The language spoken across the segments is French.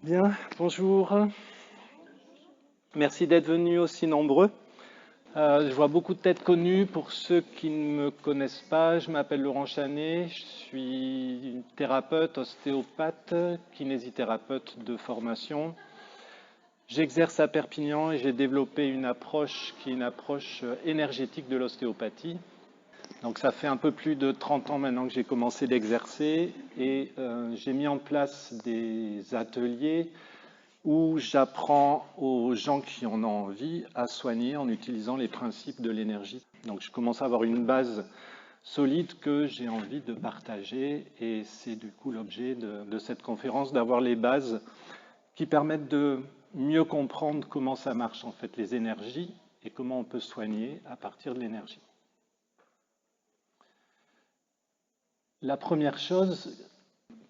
Bien, bonjour. Merci d'être venus aussi nombreux. Je vois beaucoup de têtes connues. Pour ceux qui ne me connaissent pas, je m'appelle Laurent Chanet. Je suis thérapeute, ostéopathe, kinésithérapeute de formation. J'exerce à Perpignan et j'ai développé une approche qui est une approche énergétique de l'ostéopathie. Donc ça fait un peu plus de 30 ans maintenant que j'ai commencé d'exercer et j'ai mis en place des ateliers où j'apprends aux gens qui en ont envie à soigner en utilisant les principes de l'énergie. Donc je commence à avoir une base solide que j'ai envie de partager et c'est du coup l'objet de cette conférence, d'avoir les bases qui permettent de mieux comprendre comment ça marche en fait les énergies et comment on peut soigner à partir de l'énergie. La première chose,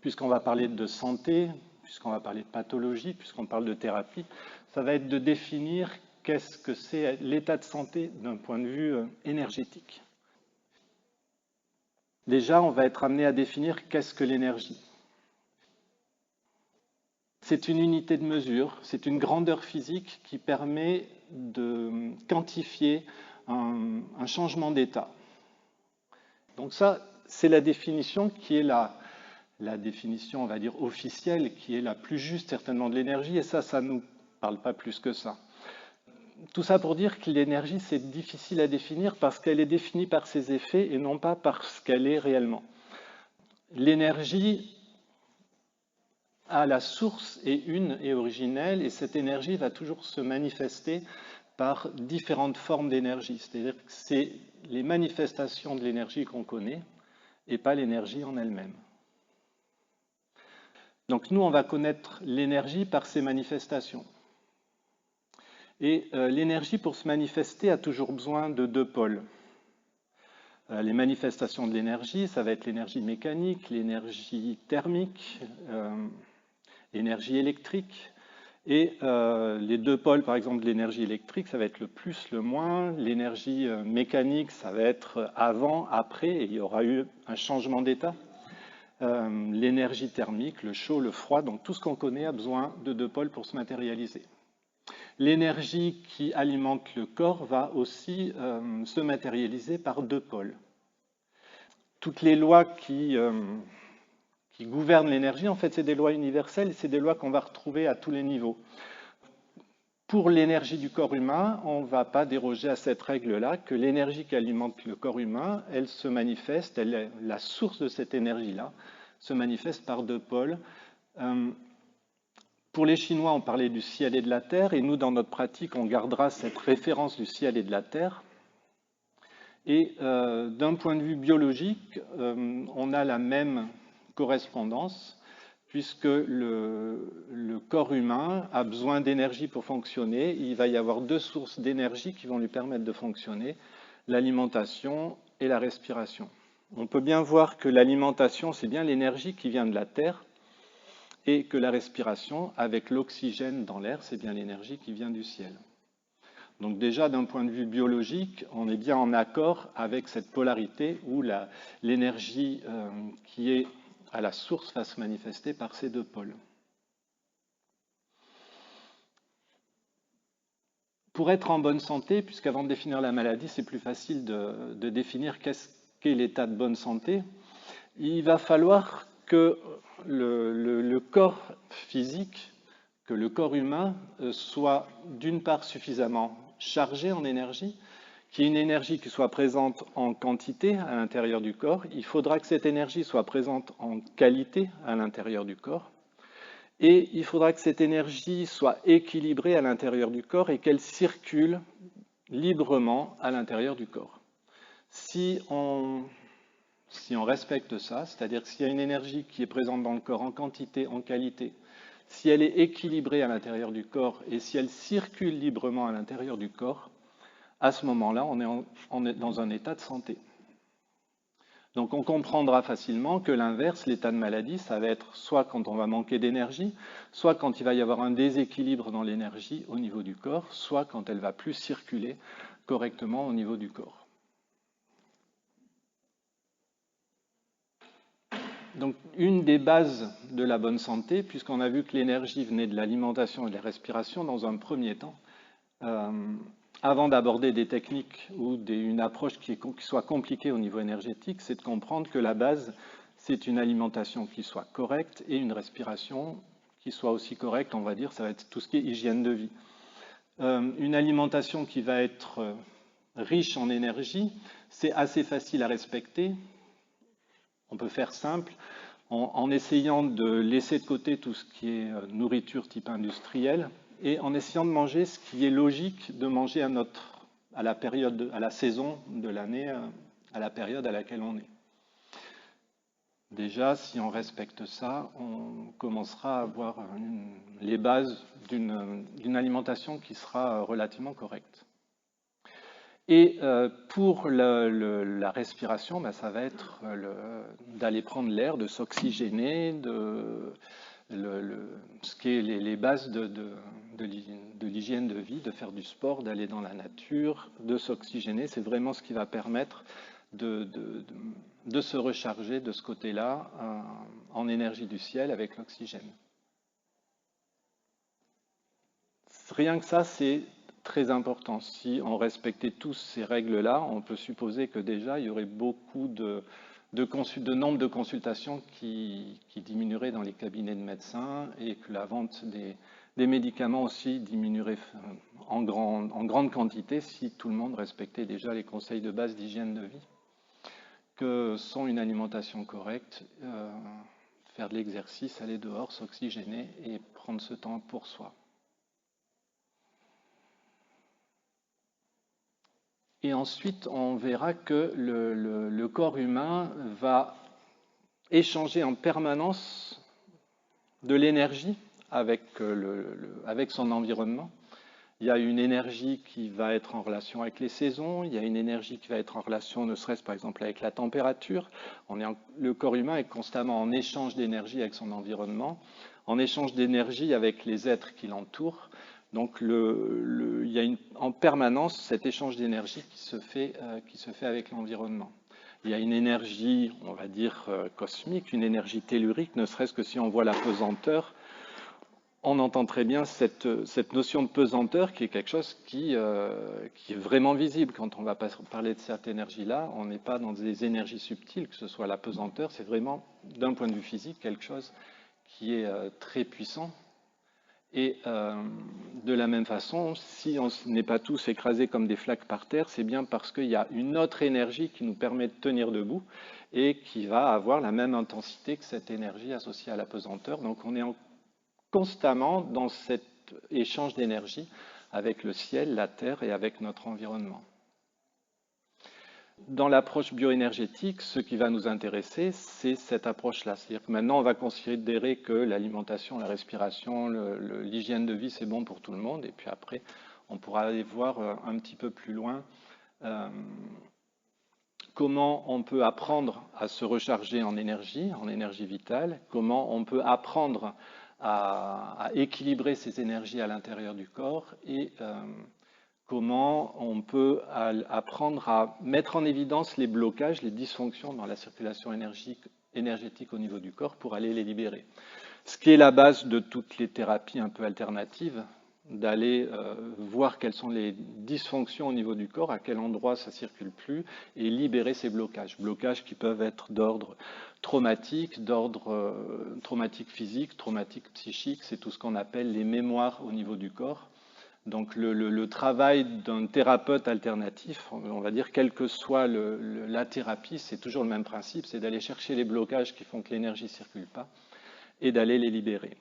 puisqu'on va parler de santé, puisqu'on va parler de pathologie, puisqu'on parle de thérapie, ça va être de définir qu'est-ce que c'est l'état de santé d'un point de vue énergétique. Déjà, on va être amené à définir qu'est-ce que l'énergie. C'est une unité de mesure, c'est une grandeur physique qui permet de quantifier un changement d'état. Donc ça, c'est la définition qui est la définition, on va dire, officielle, qui est la plus juste certainement de l'énergie, et ça ne nous parle pas plus que ça. Tout ça pour dire que l'énergie, c'est difficile à définir parce qu'elle est définie par ses effets et non pas par ce qu'elle est réellement. L'énergie à la source est une et originelle, et cette énergie va toujours se manifester par différentes formes d'énergie. C'est-à-dire que c'est les manifestations de l'énergie qu'on connaît et pas l'énergie en elle-même. Donc nous, on va connaître l'énergie par ses manifestations. Et l'énergie, pour se manifester, a toujours besoin de deux pôles. Les manifestations de l'énergie, ça va être l'énergie mécanique, l'énergie thermique, l'énergie électrique. Et les deux pôles, par exemple, de l'énergie électrique, ça va être le plus, le moins. L'énergie mécanique, ça va être avant, après, et il y aura eu un changement d'état. L'énergie thermique, le chaud, le froid, donc tout ce qu'on connaît a besoin de deux pôles pour se matérialiser. L'énergie qui alimente le corps va aussi se matérialiser par deux pôles. Toutes les lois qui gouvernent l'énergie, en fait, c'est des lois universelles et c'est des lois qu'on va retrouver à tous les niveaux. Pour l'énergie du corps humain, on ne va pas déroger à cette règle-là, que l'énergie qui alimente le corps humain, elle se manifeste, la source de cette énergie-là se manifeste par deux pôles. Pour les Chinois, on parlait du ciel et de la terre, et nous, dans notre pratique, on gardera cette référence du ciel et de la terre. Et d'un point de vue biologique, on a la même correspondance, puisque le corps humain a besoin d'énergie pour fonctionner. Il va y avoir deux sources d'énergie qui vont lui permettre de fonctionner, l'alimentation et la respiration. On peut bien voir que l'alimentation, c'est bien l'énergie qui vient de la terre, et que la respiration, avec l'oxygène dans l'air, c'est bien l'énergie qui vient du ciel. Donc déjà, d'un point de vue biologique, on est bien en accord avec cette polarité où l'énergie qui est à la source va se manifester par ces deux pôles. Pour être en bonne santé, puisqu'avant de définir la maladie, c'est plus facile de définir qu'est-ce qu'est l'état de bonne santé, il va falloir que le corps physique, que le corps humain soit d'une part suffisamment chargé en énergie, qu'il y ait une énergie qui soit présente en quantité à l'intérieur du corps. Il faudra que cette énergie soit présente en qualité à l'intérieur du corps. Et il faudra que cette énergie soit équilibrée à l'intérieur du corps et qu'elle circule librement à l'intérieur du corps. Si on respecte ça, c'est-à-dire que s'il y a une énergie qui est présente dans le corps en quantité, en qualité, si elle est équilibrée à l'intérieur du corps et si elle circule librement à l'intérieur du corps, à ce moment-là, on est dans un état de santé. Donc on comprendra facilement que l'inverse, l'état de maladie, ça va être soit quand on va manquer d'énergie, soit quand il va y avoir un déséquilibre dans l'énergie au niveau du corps, soit quand elle va plus circuler correctement au niveau du corps. Donc, une des bases de la bonne santé, puisqu'on a vu que l'énergie venait de l'alimentation et de la respiration dans un premier temps, avant d'aborder des techniques ou une approche qui soit compliquée au niveau énergétique, c'est de comprendre que la base, c'est une alimentation qui soit correcte et une respiration qui soit aussi correcte, on va dire, ça va être tout ce qui est hygiène de vie. Une alimentation qui va être riche en énergie, c'est assez facile à respecter. On peut faire simple en essayant de laisser de côté tout ce qui est nourriture type industrielle et en essayant de manger ce qui est logique de manger à la période, à la saison de l'année, à la période à laquelle on est. Déjà, si on respecte ça, on commencera à avoir les bases d'une alimentation qui sera relativement correcte. Et pour la respiration, ben, ça va être d'aller prendre l'air, de s'oxygéner, ce qui est les bases de l'hygiène de vie, de faire du sport, d'aller dans la nature, de s'oxygéner. C'est vraiment ce qui va permettre de se recharger de ce côté-là en énergie du ciel avec l'oxygène. Rien que ça, c'est très important. Si on respectait tous ces règles-là, on peut supposer que déjà, il y aurait beaucoup de nombre de consultations qui diminuerait dans les cabinets de médecins et que la vente des médicaments aussi diminuerait en grande quantité si tout le monde respectait déjà les conseils de base d'hygiène de vie, que sont une alimentation correcte, faire de l'exercice, aller dehors, s'oxygéner et prendre ce temps pour soi. Et ensuite, on verra que le corps humain va échanger en permanence de l'énergie avec son environnement. Il y a une énergie qui va être en relation avec les saisons, il y a une énergie qui va être en relation, ne serait-ce par exemple avec la température. Le corps humain est constamment en échange d'énergie avec son environnement, en échange d'énergie avec les êtres qui l'entourent. Donc il y a en permanence cet échange d'énergie qui se fait avec l'environnement. Il y a une énergie, on va dire, cosmique, une énergie tellurique, ne serait-ce que si on voit la pesanteur, on entend très bien cette notion de pesanteur qui est quelque chose qui est vraiment visible. Quand on va parler de cette énergie-là, on n'est pas dans des énergies subtiles, que ce soit la pesanteur, c'est vraiment, d'un point de vue physique, quelque chose qui est très puissant. Et de la même façon, si on n'est pas tous écrasés comme des flaques par terre, c'est bien parce qu'il y a une autre énergie qui nous permet de tenir debout et qui va avoir la même intensité que cette énergie associée à la pesanteur. Donc on est constamment dans cet échange d'énergie avec le ciel, la terre et avec notre environnement. Dans l'approche bioénergétique, ce qui va nous intéresser, c'est cette approche-là. C'est-à-dire que maintenant, on va considérer que l'alimentation, la respiration, l'hygiène de vie, c'est bon pour tout le monde. Et puis après, on pourra aller voir un petit peu plus loin comment on peut apprendre à se recharger en énergie vitale, comment on peut apprendre à équilibrer ces énergies à l'intérieur du corps et comment on peut apprendre à mettre en évidence les blocages, les dysfonctions dans la circulation énergétique au niveau du corps pour aller les libérer. Ce qui est la base de toutes les thérapies un peu alternatives, d'aller voir quelles sont les dysfonctions au niveau du corps, à quel endroit ça ne circule plus, et libérer ces blocages. Blocages qui peuvent être d'ordre traumatique, d'ordre traumatique physique, traumatique psychique, c'est tout ce qu'on appelle les mémoires au niveau du corps. Donc le travail d'un thérapeute alternatif, on va dire, quelle que soit la thérapie, c'est toujours le même principe, c'est d'aller chercher les blocages qui font que l'énergie ne circule pas et d'aller les libérer.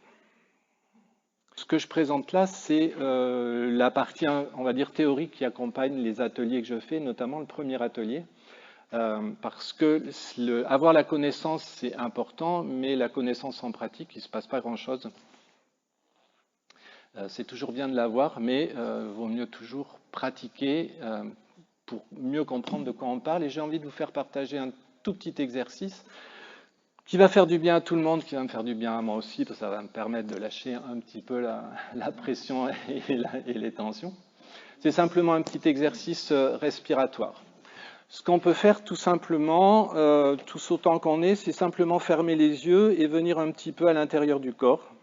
Ce que je présente là, c'est la partie, on va dire, théorique qui accompagne les ateliers que je fais, notamment le premier atelier. Parce que avoir la connaissance, c'est important, mais la connaissance en pratique, il ne se passe pas grand-chose. C'est toujours bien de l'avoir, mais il vaut mieux toujours pratiquer pour mieux comprendre de quoi on parle. Et j'ai envie de vous faire partager un tout petit exercice qui va faire du bien à tout le monde, qui va me faire du bien à moi aussi, parce que ça va me permettre de lâcher un petit peu la pression et les tensions. C'est simplement un petit exercice respiratoire. Ce qu'on peut faire tout simplement, tous autant qu'on est, c'est simplement fermer les yeux et venir un petit peu à l'intérieur du corps.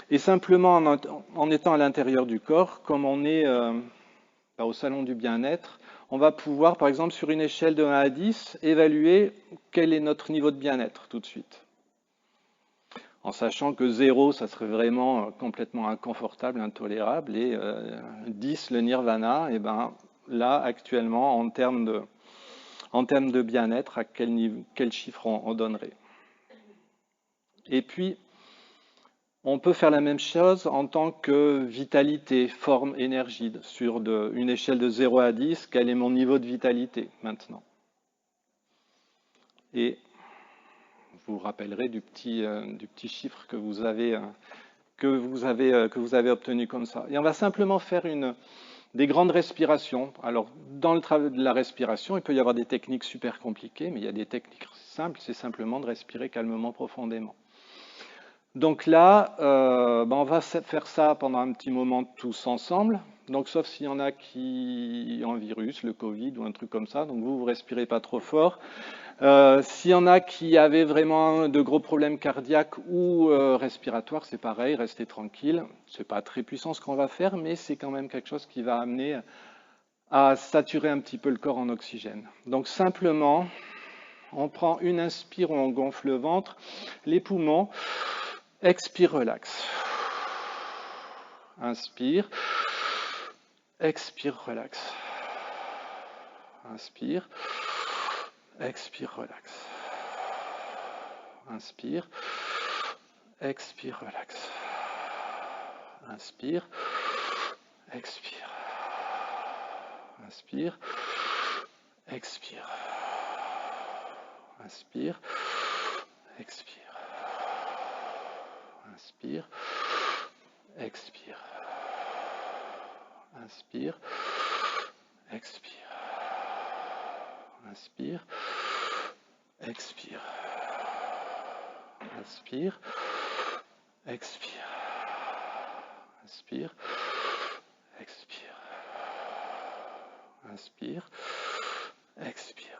Et simplement en étant à l'intérieur du corps, comme on est au salon du bien-être, on va pouvoir, par exemple, sur une échelle de 1 à 10, évaluer quel est notre niveau de bien-être tout de suite. En sachant que 0, ça serait vraiment complètement inconfortable, intolérable, et 10, le nirvana, et ben là, actuellement, en termes de bien-être, à quel chiffre on donnerait. Et puis, on peut faire la même chose en tant que vitalité, forme, énergie. Sur une échelle de 0 à 10, quel est mon niveau de vitalité maintenant? Et vous vous rappellerez du petit chiffre que vous avez obtenu comme ça. Et on va simplement faire des grandes respirations. Alors, dans le travail de la respiration, il peut y avoir des techniques super compliquées, mais il y a des techniques simples, c'est simplement de respirer calmement, profondément. Donc là, on va faire ça pendant un petit moment tous ensemble. Donc, sauf s'il y en a qui ont un virus, le Covid ou un truc comme ça. Donc, vous respirez pas trop fort. S'il y en a qui avaient vraiment de gros problèmes cardiaques ou respiratoires, c'est pareil, restez tranquille. C'est pas très puissant ce qu'on va faire, mais c'est quand même quelque chose qui va amener à saturer un petit peu le corps en oxygène. Donc simplement, on prend une inspire où on gonfle le ventre, les poumons, expire, relax. Inspire, expire, relax. Inspire, expire, relax. Inspire, expire, relax. Inspire, expire. Inspire, expire. Inspire, expire. Inspire, expire. Inspire, expire. Inspire, expire. Inspire, expire. Inspire, expire. Inspire, expire.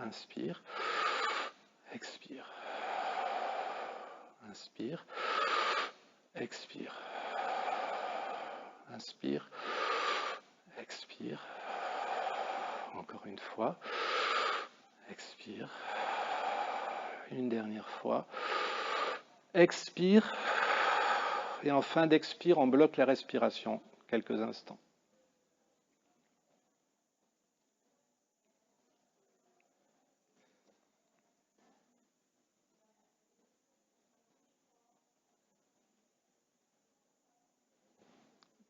Inspire, expire. Inspire, expire. Inspire, expire. Encore une fois. Expire. Une dernière fois. Expire. Et en fin d'expire, on bloque la respiration quelques instants.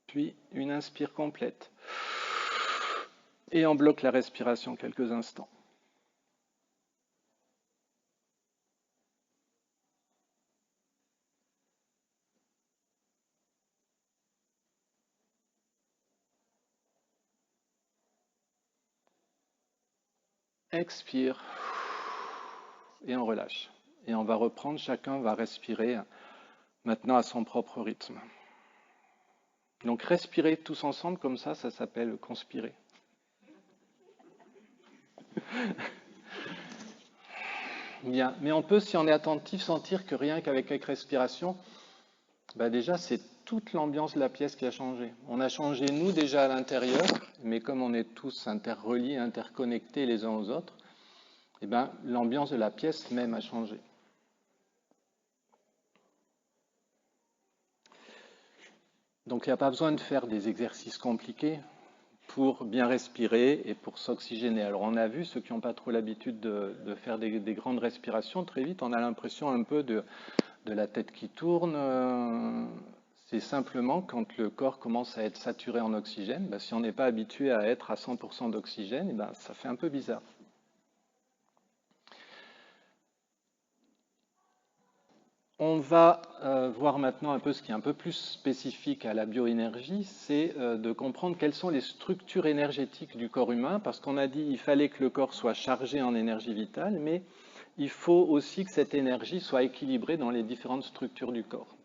Puis une inspire complète. Et on bloque la respiration quelques instants. Expire. Et on relâche. Et on va reprendre, chacun va respirer maintenant à son propre rythme. Donc respirer tous ensemble comme ça s'appelle conspirer. Bien, mais on peut, si on est attentif, sentir que rien qu'avec quelques respirations, déjà c'est toute l'ambiance de la pièce qui a changé. On a changé nous déjà à l'intérieur, mais comme on est tous interreliés, interconnectés les uns aux autres, l'ambiance de la pièce même a changé. Donc il n'y a pas besoin de faire des exercices compliqués pour bien respirer et pour s'oxygéner. Alors on a vu, ceux qui n'ont pas trop l'habitude de faire des grandes respirations, très vite on a l'impression un peu de la tête qui tourne. C'est simplement quand le corps commence à être saturé en oxygène, si on n'est pas habitué à être à 100% d'oxygène, ça fait un peu bizarre. On va voir maintenant un peu ce qui est un peu plus spécifique à la bioénergie, c'est de comprendre quelles sont les structures énergétiques du corps humain, parce qu'on a dit qu'il fallait que le corps soit chargé en énergie vitale, mais il faut aussi que cette énergie soit équilibrée dans les différentes structures du corps.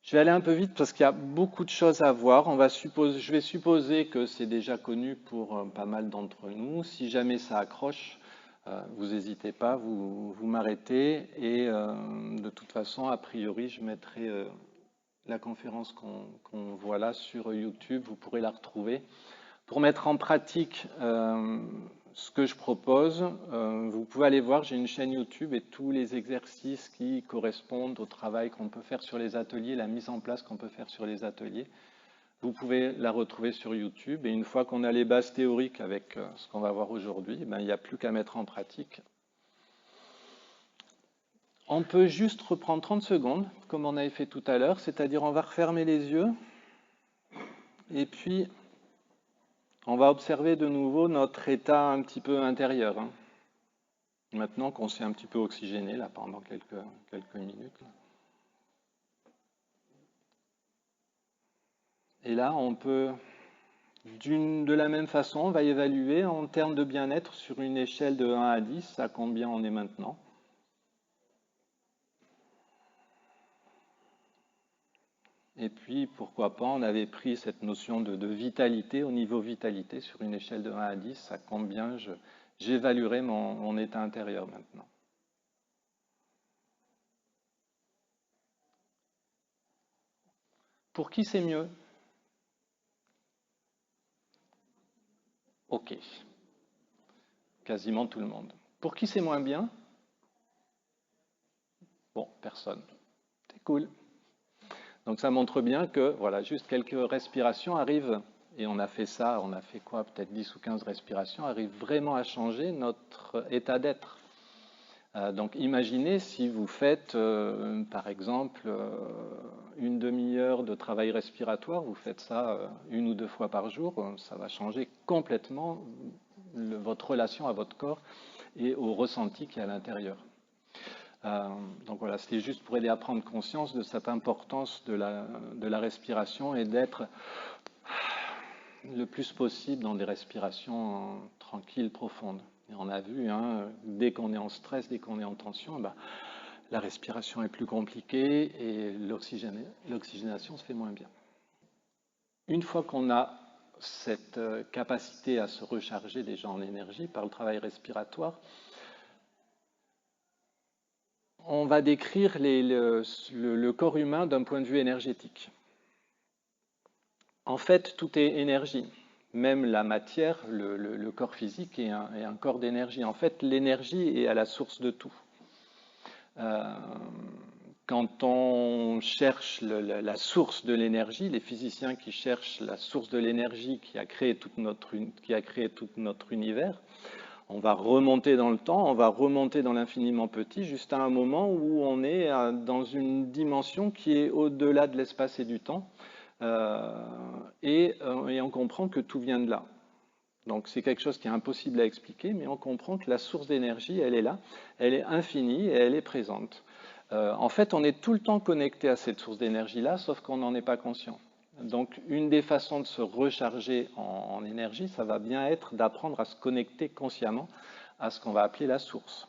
Je vais aller un peu vite parce qu'il y a beaucoup de choses à voir. Je vais supposer que c'est déjà connu pour pas mal d'entre nous. Si jamais ça accroche, vous n'hésitez pas, vous m'arrêtez. Et de toute façon, a priori, je mettrai la conférence qu'on voit là sur YouTube. Vous pourrez la retrouver. Pour mettre en pratique ce que je propose, vous pouvez aller voir, j'ai une chaîne YouTube et tous les exercices qui correspondent au travail qu'on peut faire sur les ateliers, la mise en place qu'on peut faire sur les ateliers. Vous pouvez la retrouver sur YouTube et une fois qu'on a les bases théoriques avec ce qu'on va voir aujourd'hui, il n'y a plus qu'à mettre en pratique. On peut juste reprendre 30 secondes, comme on avait fait tout à l'heure, c'est-à-dire on va refermer les yeux et puis on va observer de nouveau notre état un petit peu intérieur. Maintenant qu'on s'est un petit peu oxygéné là pendant quelques minutes. Et là, on peut, de la même façon, on va évaluer en termes de bien-être sur une échelle de 1 à 10, à combien on est maintenant. Et puis, pourquoi pas, on avait pris cette notion de vitalité, au niveau vitalité, sur une échelle de 1 à 10, à combien j'évaluerai mon état intérieur maintenant. Pour qui c'est mieux? Ok. Quasiment tout le monde. Pour qui c'est moins bien? Bon, personne. C'est cool. Donc ça montre bien que voilà, juste quelques respirations arrivent, et on a fait ça, on a fait quoi, peut-être 10 ou 15 respirations, arrivent vraiment à changer notre état d'être. Donc imaginez si vous faites par exemple une demi-heure de travail respiratoire, vous faites ça 1 ou 2 fois par jour, ça va changer complètement votre relation à votre corps et au ressenti qui est à l'intérieur. Donc voilà, c'était juste pour aider à prendre conscience de cette importance de la respiration et d'être le plus possible dans des respirations tranquilles, profondes. Et on a vu, dès qu'on est en stress, dès qu'on est en tension, la respiration est plus compliquée et l'oxygénation se fait moins bien. Une fois qu'on a cette capacité à se recharger déjà en énergie par le travail respiratoire, on va décrire le corps humain d'un point de vue énergétique. En fait, tout est énergie. Même la matière, le corps physique est un corps d'énergie. En fait, l'énergie est à la source de tout. Quand on cherche la source de l'énergie, les physiciens qui cherchent la source de l'énergie qui a créé tout notre univers, on va remonter dans le temps, on va remonter dans l'infiniment petit, juste à un moment où on est dans une dimension qui est au-delà de l'espace et du temps, et on comprend que tout vient de là. Donc c'est quelque chose qui est impossible à expliquer, mais on comprend que la source d'énergie, elle est là, elle est infinie et elle est présente. En fait, on est tout le temps connecté à cette source d'énergie-là, sauf qu'on n'en est pas conscient. Donc une des façons de se recharger en énergie, ça va bien être d'apprendre à se connecter consciemment à ce qu'on va appeler la source.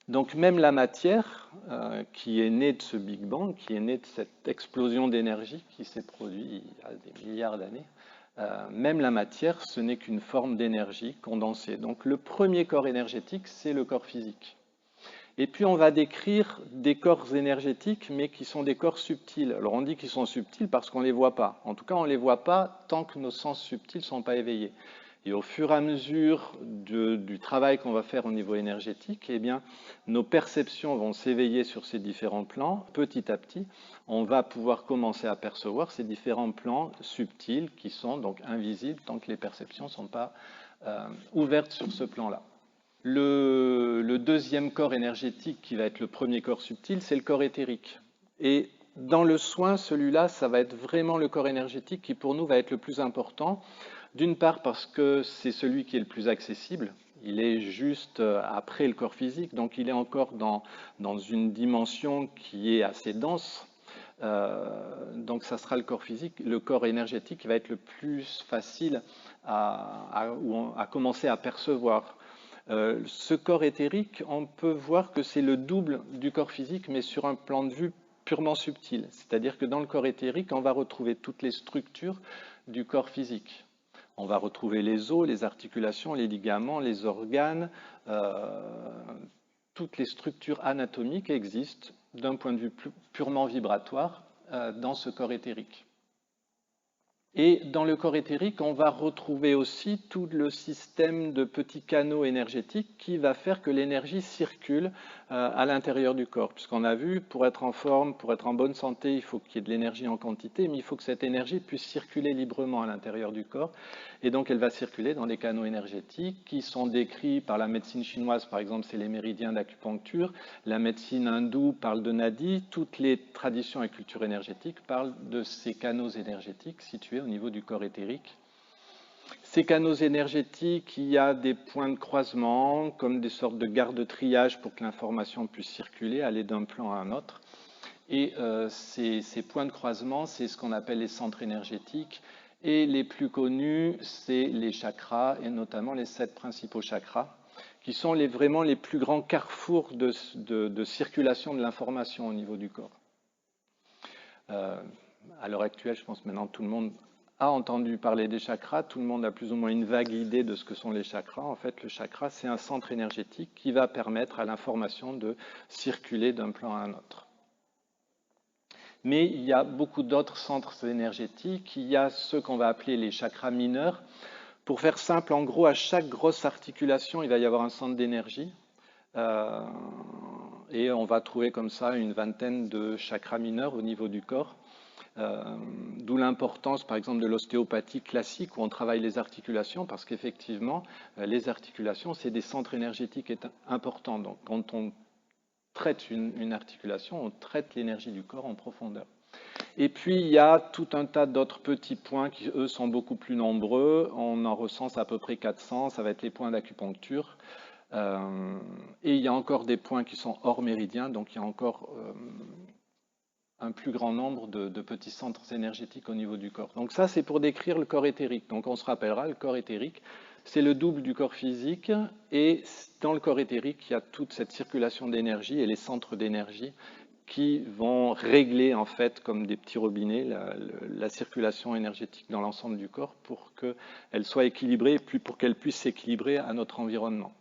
Donc même la matière, qui est née de ce Big Bang, qui est née de cette explosion d'énergie qui s'est produite il y a des milliards d'années, même la matière, ce n'est qu'une forme d'énergie condensée. Donc le premier corps énergétique, c'est le corps physique. Et puis on va décrire des corps énergétiques, mais qui sont des corps subtils. Alors on dit qu'ils sont subtils parce qu'on ne les voit pas. En tout cas, on ne les voit pas tant que nos sens subtils ne sont pas éveillés. Et au fur et à mesure du travail qu'on va faire au niveau énergétique, eh bien, nos perceptions vont s'éveiller sur ces différents plans. Petit à petit, on va pouvoir commencer à percevoir ces différents plans subtils qui sont donc invisibles tant que les perceptions ne sont pas ouvertes sur ce plan-là. Le deuxième corps énergétique, qui va être le premier corps subtil, c'est le corps éthérique. Et dans le soin, celui-là, ça va être vraiment le corps énergétique qui, pour nous, va être le plus important. D'une part, parce que c'est celui qui est le plus accessible. Il est juste après le corps physique, donc il est encore dans une dimension qui est assez dense. Donc ça sera le corps physique, le corps énergétique qui va être le plus facile à commencer à percevoir. Ce corps éthérique, on peut voir que c'est le double du corps physique, mais sur un plan de vue purement subtil. C'est-à-dire que dans le corps éthérique, on va retrouver toutes les structures du corps physique. On va retrouver les os, les articulations, les ligaments, les organes, toutes les structures anatomiques existent d'un point de vue purement vibratoire dans ce corps éthérique. Et dans le corps éthérique, on va retrouver aussi tout le système de petits canaux énergétiques qui va faire que l'énergie circule à l'intérieur du corps. Puisqu'on a vu, pour être en forme, pour être en bonne santé, il faut qu'il y ait de l'énergie en quantité, mais il faut que cette énergie puisse circuler librement à l'intérieur du corps. Et donc elle va circuler dans des canaux énergétiques qui sont décrits par la médecine chinoise, par exemple, c'est les méridiens d'acupuncture. La médecine hindoue parle de nadis. Toutes les traditions et cultures énergétiques parlent de ces canaux énergétiques situés au niveau du corps éthérique. Ces canaux énergétiques, il y a des points de croisement, comme des sortes de gares de triage pour que l'information puisse circuler, aller d'un plan à un autre. Et ces points de croisement, c'est ce qu'on appelle les centres énergétiques. Et les plus connus, c'est les chakras, et notamment les 7 principaux chakras, qui sont vraiment les plus grands carrefours de circulation de l'information au niveau du corps. À l'heure actuelle, je pense maintenant tout le monde a entendu parler des chakras, tout le monde a plus ou moins une vague idée de ce que sont les chakras. En fait, le chakra, c'est un centre énergétique qui va permettre à l'information de circuler d'un plan à un autre. Mais il y a beaucoup d'autres centres énergétiques. Il y a ceux qu'on va appeler les chakras mineurs. Pour faire simple, en gros, à chaque grosse articulation, il va y avoir un centre d'énergie. Et on va trouver comme ça une vingtaine de chakras mineurs au niveau du corps. D'où l'importance, par exemple, de l'ostéopathie classique où on travaille les articulations, parce qu'effectivement, les articulations, c'est des centres énergétiques importants. Donc, quand on traite une articulation, on traite l'énergie du corps en profondeur. Et puis, il y a tout un tas d'autres petits points qui, eux, sont beaucoup plus nombreux. On en recense à peu près 400. Ça va être les points d'acupuncture. Et il y a encore des points qui sont hors méridien, donc il y a encore un plus grand nombre de petits centres énergétiques au niveau du corps. Donc ça, c'est pour décrire le corps éthérique. Donc on se rappellera, le corps éthérique, c'est le double du corps physique, et dans le corps éthérique, il y a toute cette circulation d'énergie et les centres d'énergie qui vont régler, en fait, comme des petits robinets, la circulation énergétique dans l'ensemble du corps pour qu'elle soit équilibrée, puis pour qu'elle puisse s'équilibrer à notre environnement.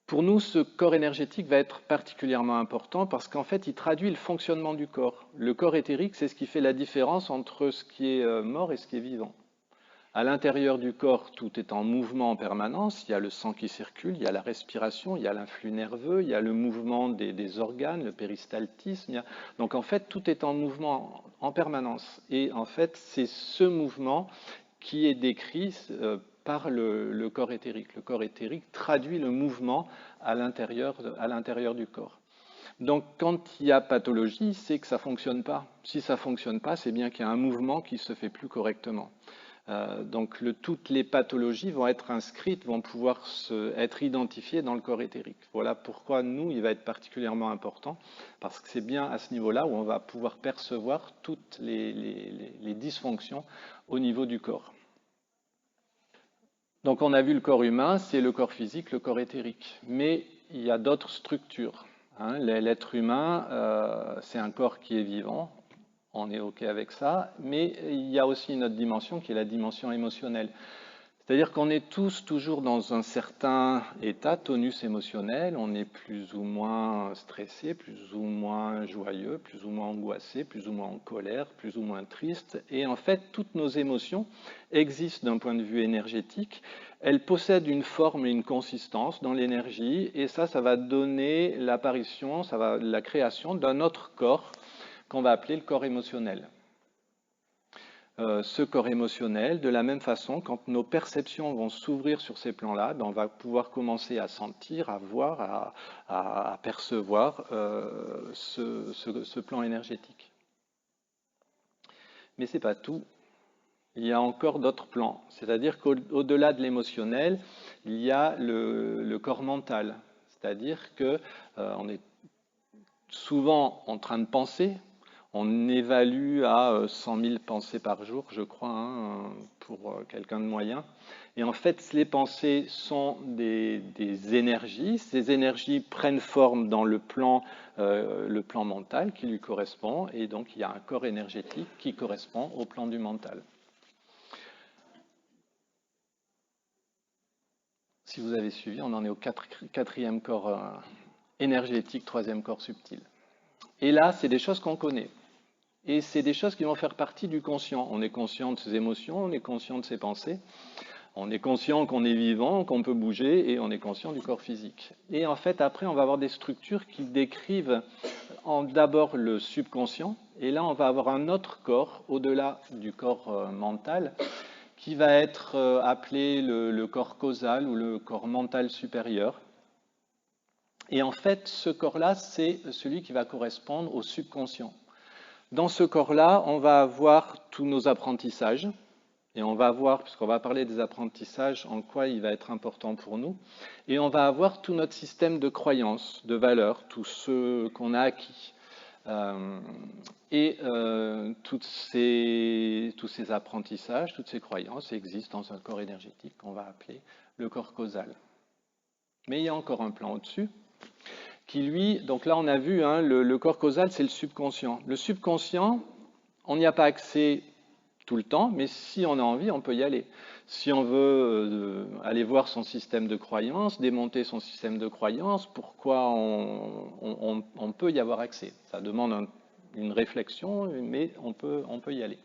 Pour nous, ce corps énergétique va être particulièrement important parce qu'en fait, il traduit le fonctionnement du corps. Le corps éthérique, c'est ce qui fait la différence entre ce qui est mort et ce qui est vivant. À l'intérieur du corps, tout est en mouvement en permanence. Il y a le sang qui circule, il y a la respiration, il y a l'influx nerveux, il y a le mouvement des organes, le péristaltisme. Donc en fait, tout est en mouvement en permanence. Et en fait, c'est ce mouvement qui est décrit par le corps éthérique. Le corps éthérique traduit le mouvement à l'intérieur du corps. Donc, quand il y a pathologie, c'est que ça ne fonctionne pas. Si ça ne fonctionne pas, c'est bien qu'il y a un mouvement qui ne se fait plus correctement. Donc, toutes les pathologies vont être inscrites, vont pouvoir être identifiées dans le corps éthérique. Voilà pourquoi nous, il va être particulièrement important, parce que c'est bien à ce niveau-là où on va pouvoir percevoir toutes les dysfonctions au niveau du corps. Donc on a vu le corps humain, c'est le corps physique, le corps éthérique. Mais il y a d'autres structures. L'être humain, c'est un corps qui est vivant, on est OK avec ça, mais il y a aussi une autre dimension qui est la dimension émotionnelle. C'est-à-dire qu'on est tous toujours dans un certain état, tonus émotionnel, on est plus ou moins stressé, plus ou moins joyeux, plus ou moins angoissé, plus ou moins en colère, plus ou moins triste. Et en fait, toutes nos émotions existent d'un point de vue énergétique. Elles possèdent une forme et une consistance dans l'énergie, et ça va donner l'apparition, la création d'un autre corps qu'on va appeler le corps émotionnel. Ce corps émotionnel, de la même façon, quand nos perceptions vont s'ouvrir sur ces plans-là, on va pouvoir commencer à sentir, à voir, à percevoir ce plan énergétique. Mais ce n'est pas tout. Il y a encore d'autres plans. C'est-à-dire qu'au-delà de l'émotionnel, il y a le corps mental. C'est-à-dire qu'on est souvent en train de penser, On évalue à 100 000 pensées par jour, je crois, hein, pour quelqu'un de moyen. Et en fait, les pensées sont des énergies. Ces énergies prennent forme dans le plan mental qui lui correspond. Et donc, il y a un corps énergétique qui correspond au plan du mental. Si vous avez suivi, on en est au quatrième corps énergétique, troisième corps subtil. Et là, c'est des choses qu'on connaît. Et c'est des choses qui vont faire partie du conscient. On est conscient de ses émotions, on est conscient de ses pensées, on est conscient qu'on est vivant, qu'on peut bouger, et on est conscient du corps physique. Et en fait, après, on va avoir des structures qui décrivent d'abord le subconscient, et là, on va avoir un autre corps, au-delà du corps mental, qui va être appelé le corps causal ou le corps mental supérieur. Et en fait, ce corps-là, c'est celui qui va correspondre au subconscient. Dans ce corps-là, on va avoir tous nos apprentissages, et on va voir, puisqu'on va parler des apprentissages, en quoi il va être important pour nous, et on va avoir tout notre système de croyances, de valeurs, tout ce qu'on a acquis. Tous ces apprentissages, toutes ces croyances existent dans un corps énergétique qu'on va appeler le corps causal. Mais il y a encore un plan au-dessus, qui lui, donc là on a vu, hein, le corps causal c'est le subconscient. Le subconscient, on n'y a pas accès tout le temps, mais si on a envie, on peut y aller. Si on veut aller voir son système de croyances, démonter son système de croyances, pourquoi on peut y avoir accès. Ça demande une réflexion, mais on peut y aller.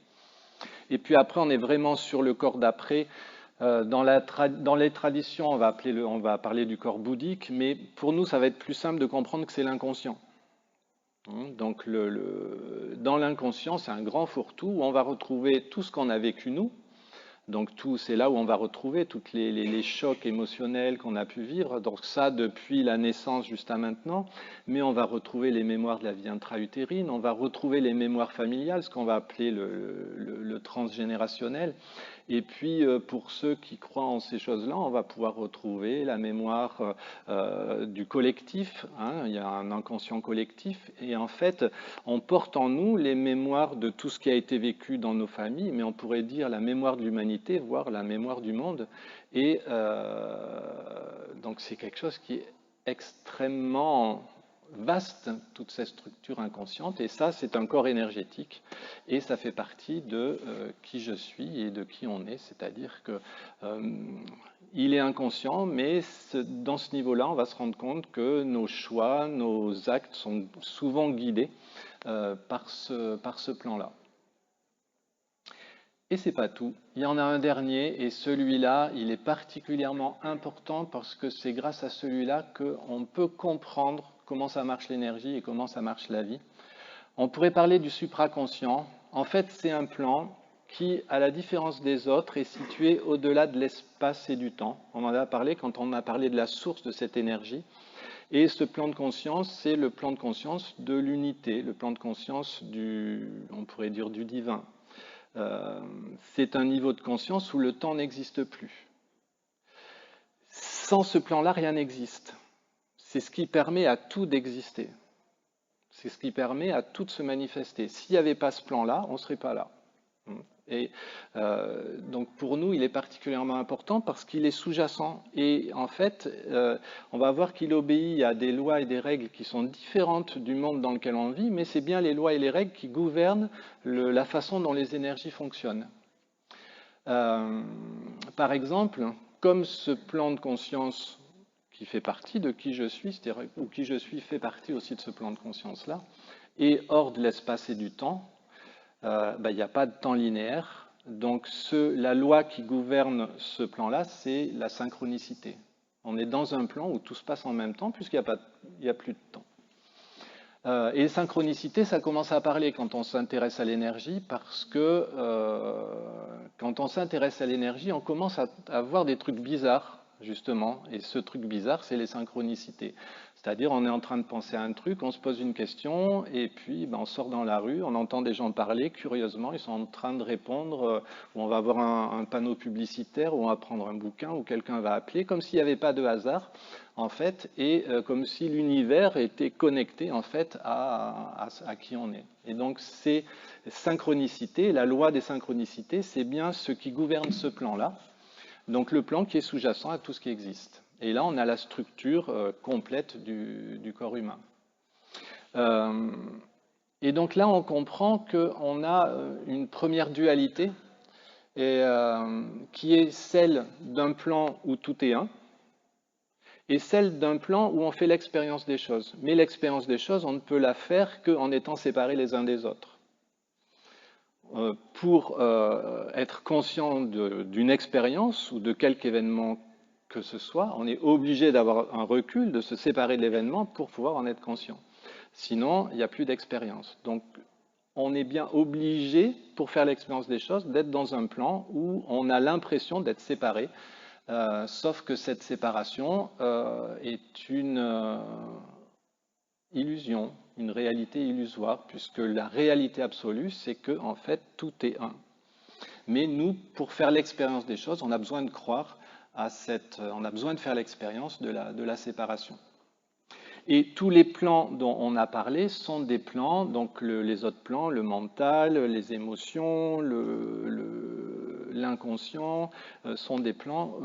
Et puis après, on est vraiment sur le corps d'après. Dans les traditions, on va parler du corps bouddhique, mais pour nous, ça va être plus simple de comprendre que c'est l'inconscient. Donc, dans l'inconscient, c'est un grand fourre-tout où on va retrouver tout ce qu'on a vécu nous. Donc, c'est là où on va retrouver tous les chocs émotionnels qu'on a pu vivre. Donc, ça, depuis la naissance jusqu'à maintenant. Mais on va retrouver les mémoires de la vie intra-utérine. On va retrouver les mémoires familiales, ce qu'on va appeler le transgénérationnel. Et puis, pour ceux qui croient en ces choses-là, on va pouvoir retrouver la mémoire du collectif. Hein, il y a un inconscient collectif. Et en fait, on porte en nous les mémoires de tout ce qui a été vécu dans nos familles, mais on pourrait dire la mémoire de l'humanité, voire la mémoire du monde. Et donc, c'est quelque chose qui est extrêmement vaste, toutes ces structures inconscientes, et ça, c'est un corps énergétique, et ça fait partie de qui je suis et de qui on est, c'est-à-dire que il est inconscient, mais dans ce niveau-là, on va se rendre compte que nos choix, nos actes sont souvent guidés par ce plan-là. Et c'est pas tout. Il y en a un dernier, et celui-là, il est particulièrement important parce que c'est grâce à celui-là qu'on peut comprendre comment ça marche l'énergie et comment ça marche la vie. On pourrait parler du supraconscient. En fait, c'est un plan qui, à la différence des autres, est situé au-delà de l'espace et du temps. On en a parlé quand on a parlé de la source de cette énergie. Et ce plan de conscience, c'est le plan de conscience de l'unité, le plan de conscience on pourrait dire du divin. C'est un niveau de conscience où le temps n'existe plus. Sans ce plan-là, rien n'existe. C'est ce qui permet à tout d'exister. C'est ce qui permet à tout de se manifester. S'il n'y avait pas ce plan-là, on ne serait pas là. Et donc pour nous, il est particulièrement important parce qu'il est sous-jacent. Et en fait, on va voir qu'il obéit à des lois et des règles qui sont différentes du monde dans lequel on vit, mais c'est bien les lois et les règles qui gouvernent la façon dont les énergies fonctionnent. Par exemple, comme ce plan de conscience qui fait partie de qui je suis, ou qui je suis fait partie aussi de ce plan de conscience-là, et hors de l'espace et du temps, il n'y a pas de temps linéaire. Donc la loi qui gouverne ce plan-là, c'est la synchronicité. On est dans un plan où tout se passe en même temps, puisqu'il n'y a plus de temps. Et synchronicité, ça commence à parler quand on s'intéresse à l'énergie, parce que quand on s'intéresse à l'énergie, on commence à voir des trucs bizarres. justement. Et ce truc bizarre, c'est les synchronicités. C'est-à-dire, on est en train de penser à un truc, on se pose une question, et puis ben, on sort dans la rue, on entend des gens parler, curieusement, ils sont en train de répondre, ou on va avoir un panneau publicitaire, ou on va prendre un bouquin, ou quelqu'un va appeler, comme s'il n'y avait pas de hasard, en fait, et comme si l'univers était connecté, en fait, à qui on est. Et donc, ces synchronicités, la loi des synchronicités, c'est bien ce qui gouverne ce plan-là, donc le plan qui est sous-jacent à tout ce qui existe. Et là, on a la structure complète du corps humain. Et donc là, on comprend qu'on a une première dualité qui est celle d'un plan où tout est un, et celle d'un plan où on fait l'expérience des choses. Mais l'expérience des choses, on ne peut la faire qu'en étant séparés les uns des autres. Pour être conscient d'une expérience ou de quelque événement que ce soit, on est obligé d'avoir un recul, de se séparer de l'événement pour pouvoir en être conscient. Sinon, il n'y a plus d'expérience. Donc, on est bien obligé, pour faire l'expérience des choses, d'être dans un plan où on a l'impression d'être séparé, sauf que cette séparation est une illusion, une réalité illusoire, puisque la réalité absolue, c'est que en fait, tout est un. Mais nous, pour faire l'expérience des choses, on a besoin de croire on a besoin de faire l'expérience de la séparation. Et tous les plans dont on a parlé sont des plans, donc les autres plans, le mental, les émotions, l'inconscient, sont des plans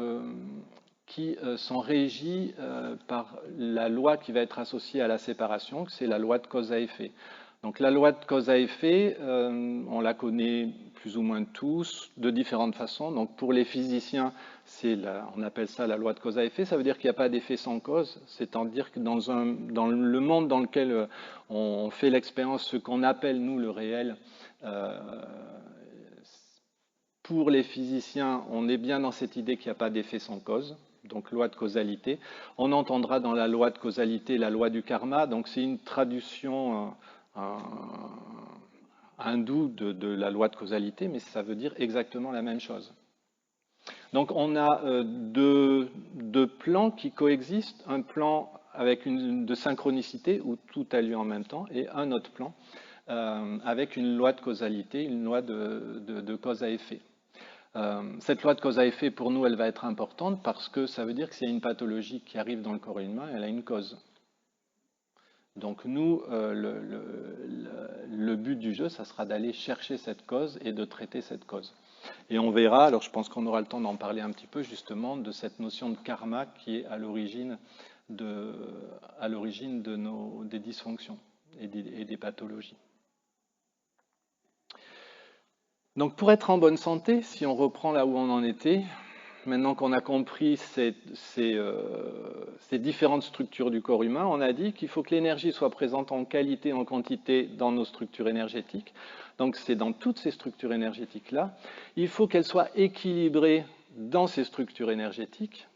qui sont régis par la loi qui va être associée à la séparation, c'est la loi de cause à effet. Donc la loi de cause à effet, on la connaît plus ou moins tous de différentes façons. Donc pour les physiciens, on appelle ça la loi de cause à effet. Ça veut dire qu'il n'y a pas d'effet sans cause. C'est-à-dire que dans le monde dans lequel on fait l'expérience, ce qu'on appelle nous le réel, pour les physiciens, on est bien dans cette idée qu'il n'y a pas d'effet sans cause. Donc loi de causalité. On entendra dans la loi de causalité la loi du karma. Donc c'est une traduction hindoue de la loi de causalité, mais ça veut dire exactement la même chose. Donc on a deux plans qui coexistent, un plan avec de synchronicité où tout a lieu en même temps, et un autre plan avec une loi de causalité, une loi de cause à effet. Cette loi de cause à effet, pour nous, elle va être importante parce que ça veut dire que s'il y a une pathologie qui arrive dans le corps humain, elle a une cause. Donc nous, le but du jeu, ça sera d'aller chercher cette cause et de traiter cette cause. Et on verra, alors je pense qu'on aura le temps d'en parler un petit peu justement, de cette notion de karma qui est à l'origine des dysfonctions et des pathologies. Donc pour être en bonne santé, si on reprend là où on en était, maintenant qu'on a compris ces différentes structures du corps humain, on a dit qu'il faut que l'énergie soit présente en qualité et en quantité dans nos structures énergétiques. Donc c'est dans toutes ces structures énergétiques-là. Il faut qu'elles soient équilibrées dans ces structures énergétiques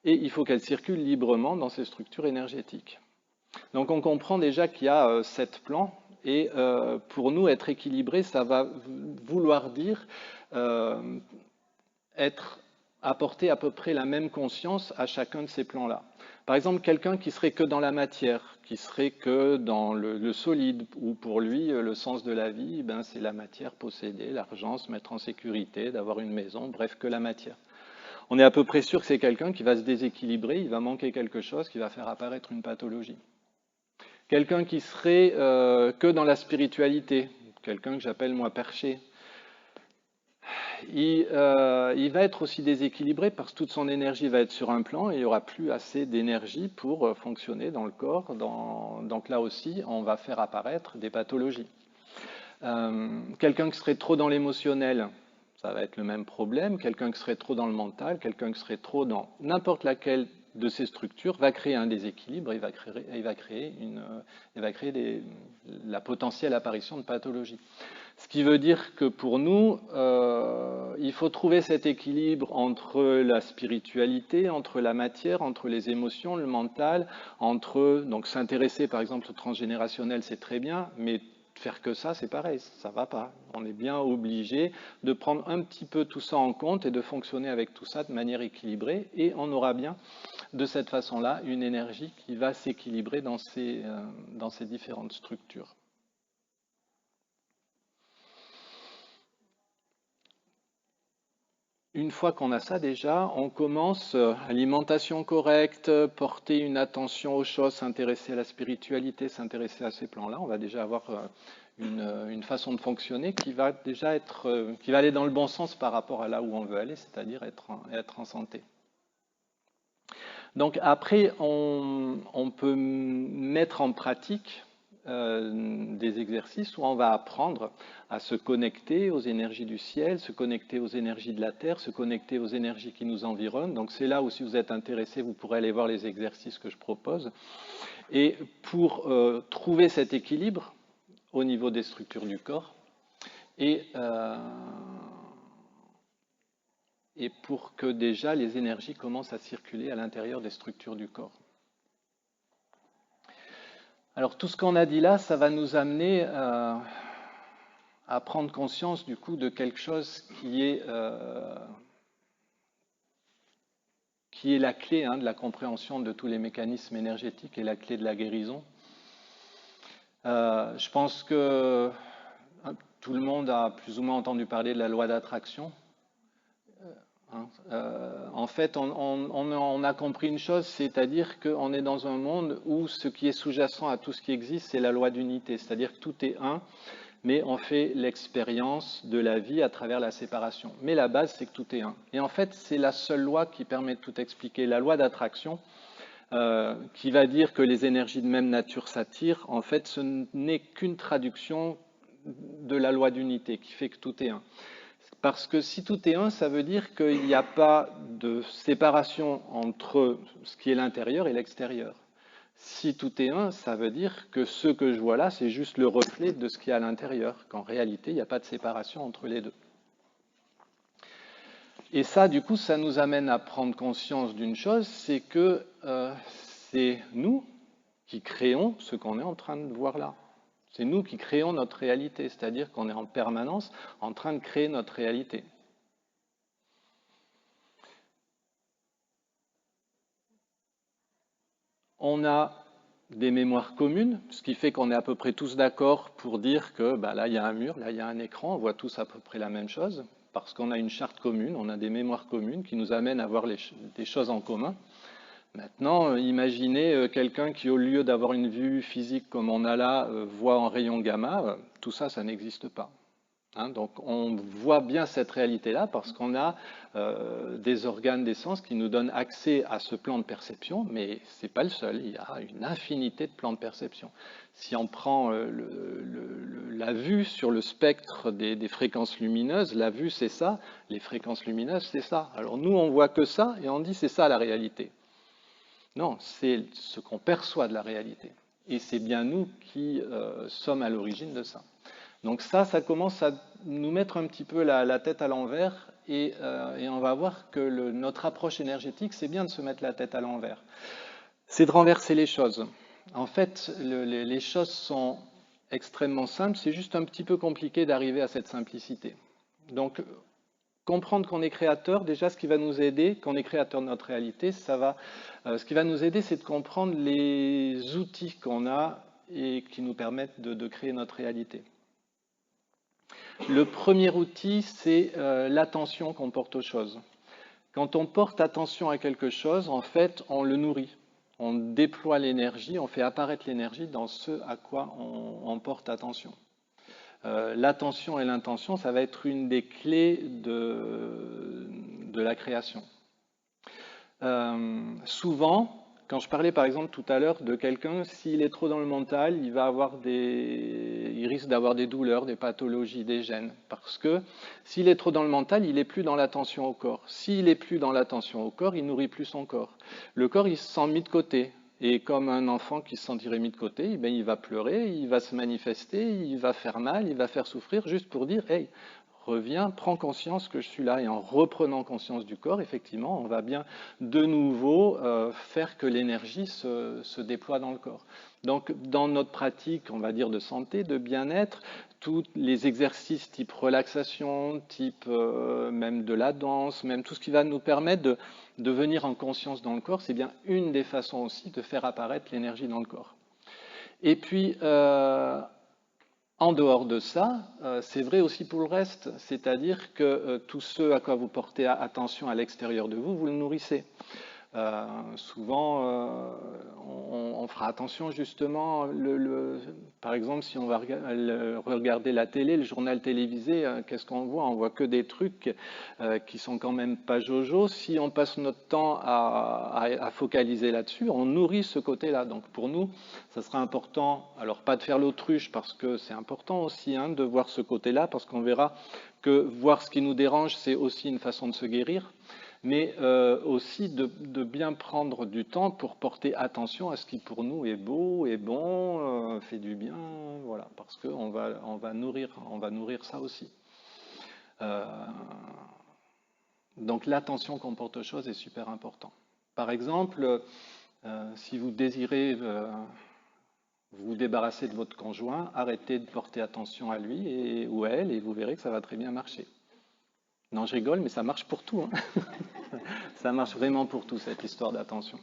et il faut qu'elles circulent librement dans ces structures énergétiques. Donc on comprend déjà qu'il y a 7 plans. Et pour nous, être équilibré, ça va vouloir dire apporter à peu près la même conscience à chacun de ces plans-là. Par exemple, quelqu'un qui serait que dans la matière, qui serait que dans le solide, où pour lui, le sens de la vie, ben, c'est la matière, posséder, l'argent, se mettre en sécurité, d'avoir une maison, bref, que la matière. On est à peu près sûr que c'est quelqu'un qui va se déséquilibrer, il va manquer quelque chose, qui va faire apparaître une pathologie. Quelqu'un qui serait que dans la spiritualité, quelqu'un que j'appelle moi perché, il va être aussi déséquilibré parce que toute son énergie va être sur un plan et il n'y aura plus assez d'énergie pour fonctionner dans le corps. Donc là aussi, on va faire apparaître des pathologies. Quelqu'un qui serait trop dans l'émotionnel, ça va être le même problème. Quelqu'un qui serait trop dans le mental, quelqu'un qui serait trop dans n'importe laquelle de ces structures va créer un déséquilibre et va créer la potentielle apparition de pathologie. Ce qui veut dire que pour nous, il faut trouver cet équilibre entre la spiritualité, entre la matière, entre les émotions, le mental, donc s'intéresser par exemple au transgénérationnel, c'est très bien, mais faire que ça, c'est pareil, ça ne va pas. On est bien obligé de prendre un petit peu tout ça en compte et de fonctionner avec tout ça de manière équilibrée, et on aura bien, de cette façon-là, une énergie qui va s'équilibrer dans ces différentes structures. Une fois qu'on a ça déjà, on commence alimentation correcte, porter une attention aux choses, s'intéresser à la spiritualité, s'intéresser à ces plans-là. On va déjà avoir une façon de fonctionner qui va déjà qui va aller dans le bon sens par rapport à là où on veut aller, c'est-à-dire être en santé. Donc après, on peut mettre en pratique des exercices où on va apprendre à se connecter aux énergies du ciel, se connecter aux énergies de la terre, se connecter aux énergies qui nous environnent. Donc c'est là où, si vous êtes intéressé, vous pourrez aller voir les exercices que je propose. Et pour trouver cet équilibre au niveau des structures du corps, et pour que déjà les énergies commencent à circuler à l'intérieur des structures du corps. Alors tout ce qu'on a dit là, ça va nous amener à prendre conscience du coup de quelque chose qui est la clé de la compréhension de tous les mécanismes énergétiques et la clé de la guérison. Je pense que tout le monde a plus ou moins entendu parler de la loi d'attraction. En fait, on a compris une chose, c'est-à-dire qu'on est dans un monde où ce qui est sous-jacent à tout ce qui existe, c'est la loi d'unité, c'est-à-dire que tout est un, mais on fait l'expérience de la vie à travers la séparation. Mais la base, c'est que tout est un. Et en fait, c'est la seule loi qui permet de tout expliquer. La loi d'attraction, qui va dire que les énergies de même nature s'attirent, en fait, ce n'est qu'une traduction de la loi d'unité qui fait que tout est un. Parce que si tout est un, ça veut dire qu'il n'y a pas de séparation entre ce qui est l'intérieur et l'extérieur. Si tout est un, ça veut dire que ce que je vois là, c'est juste le reflet de ce qu'il y a à l'intérieur, qu'en réalité, il n'y a pas de séparation entre les deux. Et ça, du coup, ça nous amène à prendre conscience d'une chose, c'est que c'est nous qui créons ce qu'on est en train de voir là. C'est nous qui créons notre réalité, c'est-à-dire qu'on est en permanence en train de créer notre réalité. On a des mémoires communes, ce qui fait qu'on est à peu près tous d'accord pour dire que là, il y a un mur, là, il y a un écran, on voit tous à peu près la même chose, parce qu'on a une charte commune, on a des mémoires communes qui nous amènent à voir des choses en commun. Maintenant, imaginez quelqu'un qui, au lieu d'avoir une vue physique comme on a là, voit en rayon gamma, tout ça, ça n'existe pas. Donc on voit bien cette réalité-là parce qu'on a des organes des sens qui nous donnent accès à ce plan de perception, mais ce n'est pas le seul, il y a une infinité de plans de perception. Si on prend la vue sur le spectre des fréquences lumineuses, la vue c'est ça, les fréquences lumineuses c'est ça. Alors nous on voit que ça et on dit c'est ça la réalité. Non, c'est ce qu'on perçoit de la réalité. Et c'est bien nous qui sommes à l'origine de ça. Donc ça commence à nous mettre un petit peu la tête à l'envers et on va voir que notre approche énergétique, c'est bien de se mettre la tête à l'envers. C'est de renverser les choses. En fait, les choses sont extrêmement simples, c'est juste un petit peu compliqué d'arriver à cette simplicité. Donc, comprendre qu'on est créateur, déjà ce qui va nous aider, qu'on est créateur de notre réalité, ce qui va nous aider, c'est de comprendre les outils qu'on a et qui nous permettent de créer notre réalité. Le premier outil, c'est l'attention qu'on porte aux choses. Quand on porte attention à quelque chose, en fait, on le nourrit. On déploie l'énergie, on fait apparaître l'énergie dans ce à quoi on porte attention. L'attention et l'intention, ça va être une des clés de la création. Souvent, quand je parlais par exemple tout à l'heure de quelqu'un, s'il est trop dans le mental, il risque d'avoir des douleurs, des pathologies, des gènes. Parce que s'il est trop dans le mental, il n'est plus dans l'attention au corps. S'il n'est plus dans l'attention au corps, il nourrit plus son corps. Le corps, il se sent mis de côté. Et comme un enfant qui se sentirait mis de côté, il va pleurer, il va se manifester, il va faire mal, il va faire souffrir, juste pour dire « Hey, revient, prend conscience que je suis là. Et en reprenant conscience du corps, effectivement, on va bien de nouveau faire que l'énergie se déploie dans le corps. Donc, dans notre pratique, on va dire, de santé, de bien-être, tous les exercices type relaxation, type même de la danse, même tout ce qui va nous permettre de venir en conscience dans le corps, c'est bien une des façons aussi de faire apparaître l'énergie dans le corps. Et puis, en dehors de ça, c'est vrai aussi pour le reste, c'est-à-dire que tout ce à quoi vous portez attention à l'extérieur de vous, vous le nourrissez. Souvent, on fera attention justement, par exemple, si on va regarder la télé, le journal télévisé, qu'est-ce qu'on voit? On voit que des trucs qui sont quand même pas jojo. Si on passe notre temps à focaliser là-dessus, on nourrit ce côté-là. Donc pour nous, ça sera important, alors pas de faire l'autruche parce que c'est important aussi hein, de voir ce côté-là, parce qu'on verra que voir ce qui nous dérange, c'est aussi une façon de se guérir, mais aussi de bien prendre du temps pour porter attention à ce qui pour nous est beau, est bon, fait du bien, voilà, parce qu'on va nourrir ça aussi. Donc l'attention qu'on porte aux choses est super important. Par exemple, si vous désirez vous débarrasser de votre conjoint, arrêtez de porter attention à lui ou à elle et vous verrez que ça va très bien marcher. Non, je rigole, mais ça marche pour tout. Hein. Ça marche vraiment pour tout, cette histoire d'attention.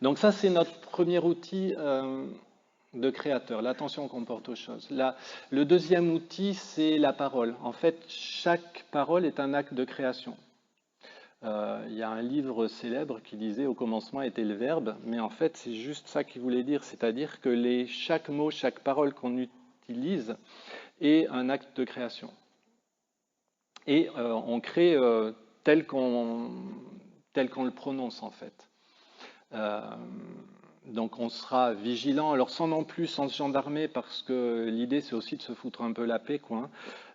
Donc ça, c'est notre premier outil de créateur, l'attention qu'on porte aux choses. Le deuxième outil, c'est la parole. En fait, chaque parole est un acte de création. Il y a un livre célèbre qui disait au commencement était le verbe, mais en fait, c'est juste ça qu'il voulait dire, c'est-à-dire que chaque mot, chaque parole qu'on utilise est un acte de création. Et on crée tel qu'on le prononce en fait. Donc on sera vigilant, alors sans non plus sans se gendarmer, parce que l'idée c'est aussi de se foutre un peu la paix, quoi.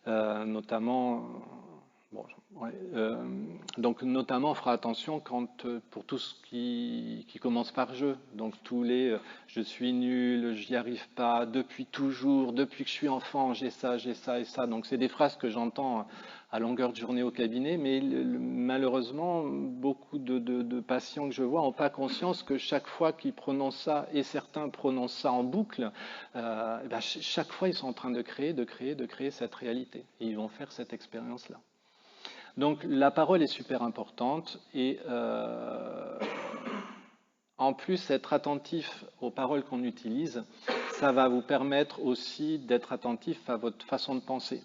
Notamment, bon, ouais, donc notamment on fera attention pour tout ce qui commence par je. Donc tous les je suis nul, j'y arrive pas, depuis toujours, depuis que je suis enfant, j'ai ça et ça. Donc c'est des phrases que j'entends à longueur de journée au cabinet, mais malheureusement, beaucoup de patients que je vois n'ont pas conscience que chaque fois qu'ils prononcent ça, et certains prononcent ça en boucle, ben, chaque fois ils sont en train de créer cette réalité. Et ils vont faire cette expérience-là. Donc la parole est super importante et en plus être attentif aux paroles qu'on utilise, ça va vous permettre aussi d'être attentif à votre façon de penser.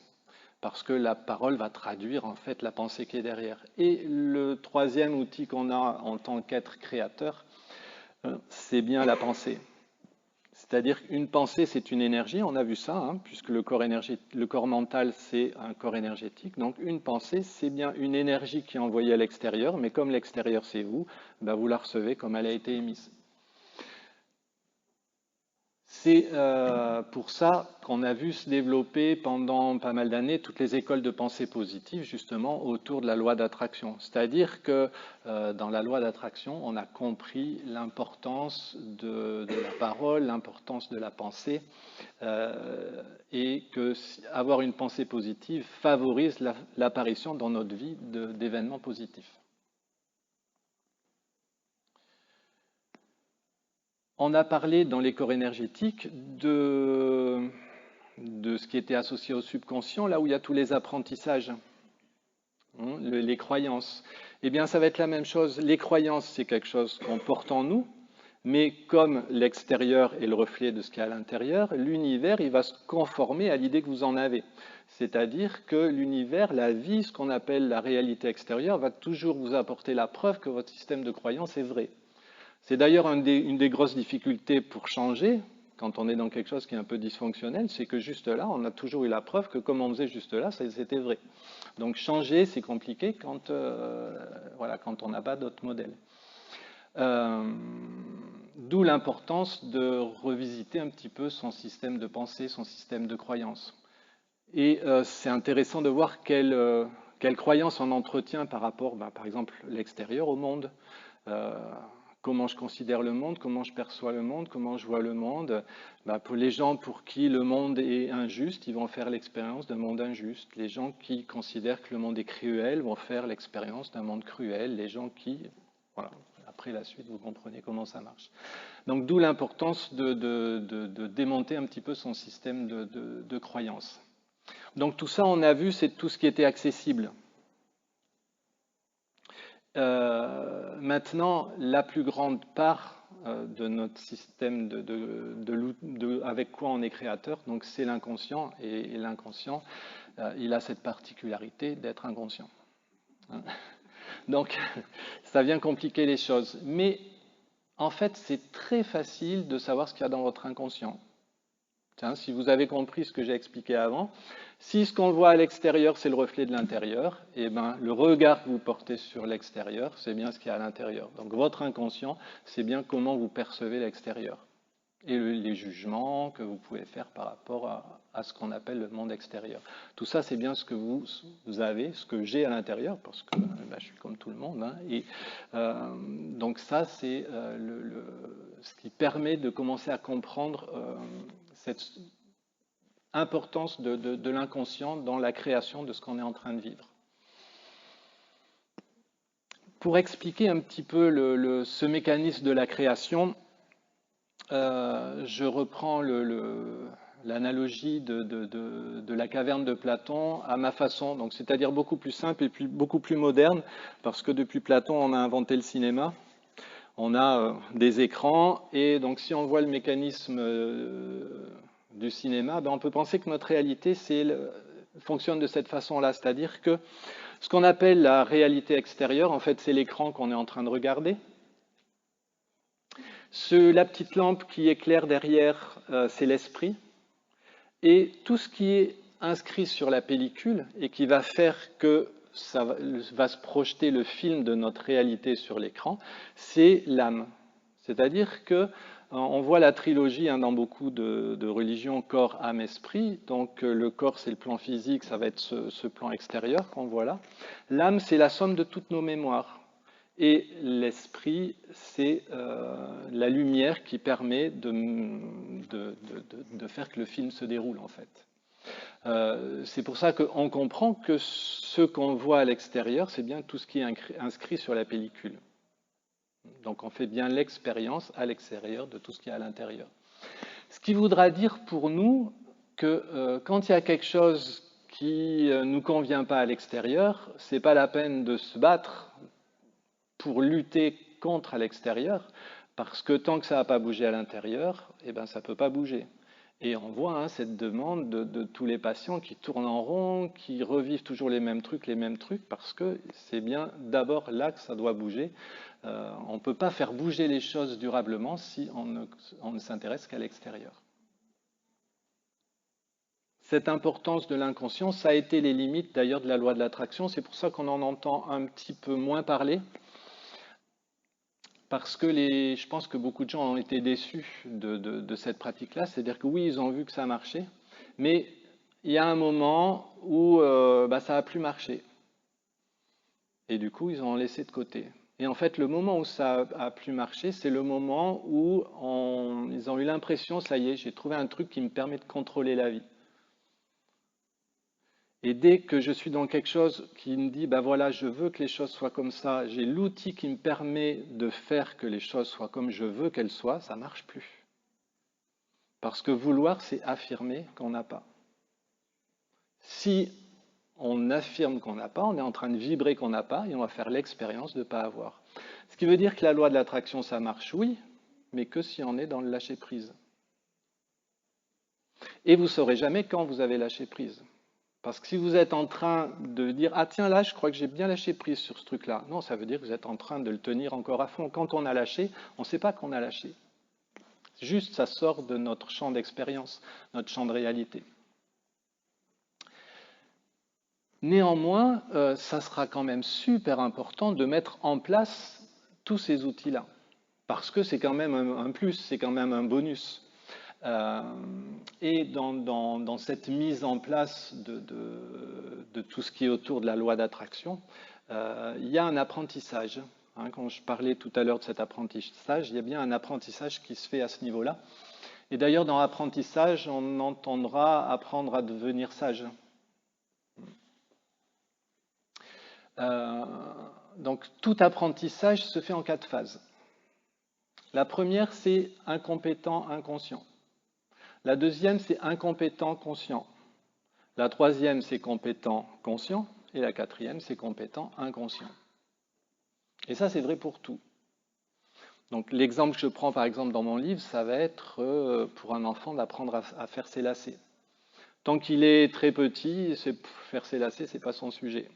Parce que la parole va traduire en fait la pensée qui est derrière. Et le troisième outil qu'on a en tant qu'être créateur, c'est bien la pensée. C'est-à-dire qu'une pensée, c'est une énergie, on a vu ça, hein, puisque le corps mental, c'est un corps énergétique. Donc une pensée, c'est bien une énergie qui est envoyée à l'extérieur, mais comme l'extérieur, c'est vous, ben vous la recevez comme elle a été émise. C'est pour ça qu'on a vu se développer pendant pas mal d'années toutes les écoles de pensée positive, justement, autour de la loi d'attraction. C'est-à-dire que dans la loi d'attraction, on a compris l'importance de la parole, l'importance de la pensée, et que avoir une pensée positive favorise l'apparition dans notre vie d'événements positifs. On a parlé dans les corps énergétiques de ce qui était associé au subconscient, là où il y a tous les apprentissages, hein, les croyances. Eh bien, ça va être la même chose. Les croyances, c'est quelque chose qu'on porte en nous, mais comme l'extérieur est le reflet de ce qu'il y a à l'intérieur, l'univers, il va se conformer à l'idée que vous en avez. C'est-à-dire que l'univers, la vie, ce qu'on appelle la réalité extérieure, va toujours vous apporter la preuve que votre système de croyance est vrai. C'est d'ailleurs une des grosses difficultés pour changer, quand on est dans quelque chose qui est un peu dysfonctionnel, c'est que juste là, on a toujours eu la preuve que comme on faisait juste là, c'était vrai. Donc changer, c'est compliqué quand, voilà, quand on n'a pas d'autre modèle. D'où l'importance de revisiter un petit peu son système de pensée, son système de croyance. Et c'est intéressant de voir quelle croyance on entretient par rapport, par exemple, l'extérieur au monde. comment je considère le monde, comment je perçois le monde, comment je vois le monde. Pour les gens pour qui le monde est injuste, ils vont faire l'expérience d'un monde injuste. Les gens qui considèrent que le monde est cruel vont faire l'expérience d'un monde cruel. Les gens qui... Voilà. Après la suite, vous comprenez comment ça marche. Donc d'où l'importance de démonter un petit peu son système de croyances. Donc tout ça, on a vu, c'est tout ce qui était accessible. Maintenant, la plus grande part de notre système avec quoi on est créateur, donc c'est l'inconscient, et l'inconscient, il a cette particularité d'être inconscient. Donc, ça vient compliquer les choses. Mais en fait, c'est très facile de savoir ce qu'il y a dans votre inconscient. Tiens, si vous avez compris ce que j'ai expliqué avant, si ce qu'on voit à l'extérieur, c'est le reflet de l'intérieur, et ben, le regard que vous portez sur l'extérieur, c'est bien ce qu'il y a à l'intérieur. Donc votre inconscient, c'est bien comment vous percevez l'extérieur. Et les jugements que vous pouvez faire par rapport à ce qu'on appelle le monde extérieur. Tout ça, c'est bien ce que vous avez, ce que j'ai à l'intérieur, parce que je suis comme tout le monde. Hein, et donc ça, c'est ce qui permet de commencer à comprendre cette importance de l'inconscient dans la création de ce qu'on est en train de vivre. Pour expliquer un petit peu ce mécanisme de la création, je reprends l'analogie de la caverne de Platon à ma façon, donc c'est-à-dire beaucoup plus simple et puis beaucoup plus moderne, parce que depuis Platon, on a inventé le cinéma. On a des écrans, et donc si on voit le mécanisme du cinéma, on peut penser que notre réalité fonctionne de cette façon-là, c'est-à-dire que ce qu'on appelle la réalité extérieure, en fait, c'est l'écran qu'on est en train de regarder. La petite lampe qui éclaire derrière, c'est l'esprit. Et tout ce qui est inscrit sur la pellicule et qui va faire que ça va se projeter le film de notre réalité sur l'écran, c'est l'âme. C'est-à-dire que on voit la trilogie dans beaucoup de religions, corps, âme, esprit. Donc le corps, c'est le plan physique, ça va être ce plan extérieur qu'on voit là. L'âme, c'est la somme de toutes nos mémoires. Et l'esprit, c'est la lumière qui permet de faire que le film se déroule, en fait. C'est pour ça qu'on comprend que ce qu'on voit à l'extérieur, c'est bien tout ce qui est inscrit sur la pellicule. Donc on fait bien l'expérience à l'extérieur de tout ce qui est à l'intérieur. Ce qui voudra dire pour nous que quand il y a quelque chose qui ne nous convient pas à l'extérieur, ce n'est pas la peine de se battre pour lutter contre à l'extérieur, parce que tant que ça n'a pas bougé à l'intérieur, ça ne peut pas bouger. Et on voit cette demande de tous les patients qui tournent en rond, qui revivent toujours les mêmes trucs, parce que c'est bien d'abord là que ça doit bouger. On ne peut pas faire bouger les choses durablement si on ne s'intéresse qu'à l'extérieur. Cette importance de l'inconscient, ça a été les limites d'ailleurs de la loi de l'attraction. C'est pour ça qu'on en entend un petit peu moins parler. Parce que je pense que beaucoup de gens ont été déçus de cette pratique-là. C'est-à-dire que oui, ils ont vu que ça marchait, mais il y a un moment où ça n'a plus marché. Et du coup, ils ont laissé de côté. Et en fait, le moment où ça a plus marché, c'est le moment où ils ont eu l'impression, ça y est, j'ai trouvé un truc qui me permet de contrôler la vie. Et dès que je suis dans quelque chose qui me dit, voilà, je veux que les choses soient comme ça, j'ai l'outil qui me permet de faire que les choses soient comme je veux qu'elles soient, ça ne marche plus. Parce que vouloir, c'est affirmer qu'on n'a pas. Si on affirme qu'on n'a pas, on est en train de vibrer qu'on n'a pas, et on va faire l'expérience de ne pas avoir. Ce qui veut dire que la loi de l'attraction, ça marche, oui, mais que si on est dans le lâcher-prise. Et vous ne saurez jamais quand vous avez lâché prise. Parce que si vous êtes en train de dire « Ah tiens, là, je crois que j'ai bien lâché prise sur ce truc-là », non, ça veut dire que vous êtes en train de le tenir encore à fond. Quand on a lâché, on ne sait pas qu'on a lâché. Juste, ça sort de notre champ d'expérience, notre champ de réalité. Néanmoins, ça sera quand même super important de mettre en place tous ces outils-là. Parce que c'est quand même un plus, c'est quand même un bonus. Et dans cette mise en place de tout ce qui est autour de la loi d'attraction, il y a un apprentissage. Quand je parlais tout à l'heure de cet apprentissage, il y a bien un apprentissage qui se fait à ce niveau-là. Et d'ailleurs, dans l'apprentissage, on entendra apprendre à devenir sage. Donc, tout apprentissage se fait en 4 phases. La première, c'est incompétent inconscient. La deuxième, c'est incompétent conscient. La troisième, c'est compétent conscient. Et la quatrième, c'est compétent inconscient. Et ça, c'est vrai pour tout. Donc, l'exemple que je prends, par exemple, dans mon livre, ça va être pour un enfant d'apprendre à faire ses lacets. Tant qu'il est très petit, faire ses lacets, ce n'est pas son sujet.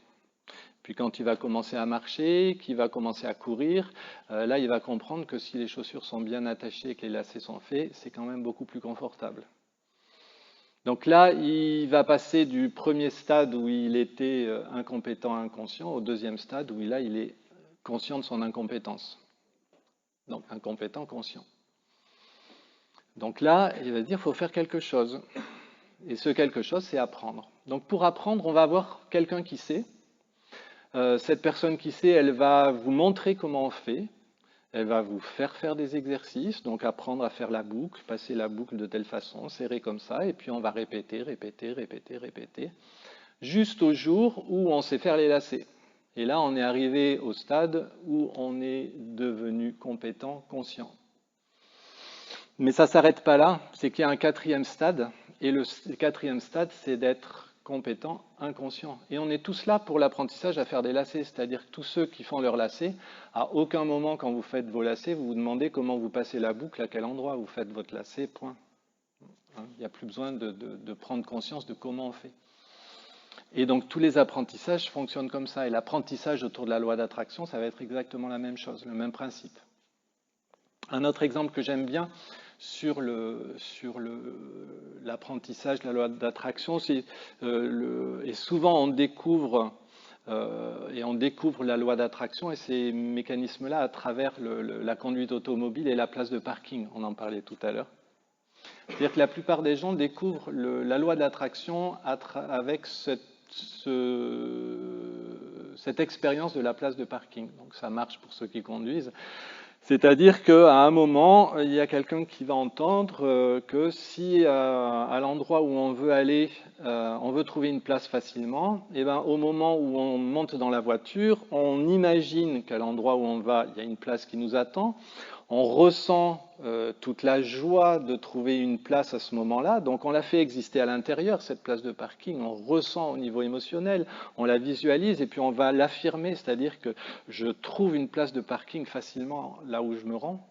Puis quand il va commencer à marcher, qu'il va commencer à courir, là, il va comprendre que si les chaussures sont bien attachées et que les lacets sont faits, c'est quand même beaucoup plus confortable. Donc là, il va passer du premier stade où il était incompétent, inconscient, au deuxième stade où là, il est conscient de son incompétence. Donc incompétent, conscient. Donc là, il va se dire, il faut faire quelque chose. Et ce quelque chose, c'est apprendre. Donc pour apprendre, on va avoir quelqu'un qui sait. Cette personne qui sait, elle va vous montrer comment on fait. Elle va vous faire des exercices, donc apprendre à faire la boucle, passer la boucle de telle façon, serrer comme ça, et puis on va répéter, répéter, répéter, répéter, jusqu'au jour où on sait faire les lacets. Et là, on est arrivé au stade où on est devenu compétent, conscient. Mais ça ne s'arrête pas là, c'est qu'il y a un quatrième stade, et le quatrième stade, c'est d'être compétent, inconscient. Et on est tous là pour l'apprentissage à faire des lacets, c'est-à-dire que tous ceux qui font leurs lacets, à aucun moment quand vous faites vos lacets, vous vous demandez comment vous passez la boucle, à quel endroit vous faites votre lacet, point. Il n'y a plus besoin de prendre conscience de comment on fait. Et donc tous les apprentissages fonctionnent comme ça. Et l'apprentissage autour de la loi d'attraction, ça va être exactement la même chose, le même principe. Un autre exemple que j'aime bien sur l'apprentissage de la loi d'attraction, c'est et souvent on découvre la loi d'attraction et ces mécanismes-là à travers la conduite automobile et la place de parking. On en parlait tout à l'heure. C'est-à-dire que la plupart des gens découvrent la loi d'attraction avec cette expérience de la place de parking. Donc ça marche pour ceux qui conduisent. C'est-à-dire qu'à un moment, il y a quelqu'un qui va entendre que si à l'endroit où on veut aller, on veut trouver une place facilement, et ben, au moment où on monte dans la voiture, on imagine qu'à l'endroit où on va, il y a une place qui nous attend. On ressent toute la joie de trouver une place à ce moment-là, donc on la fait exister à l'intérieur, cette place de parking, on ressent au niveau émotionnel, on la visualise et puis on va l'affirmer, c'est-à-dire que je trouve une place de parking facilement là où je me rends.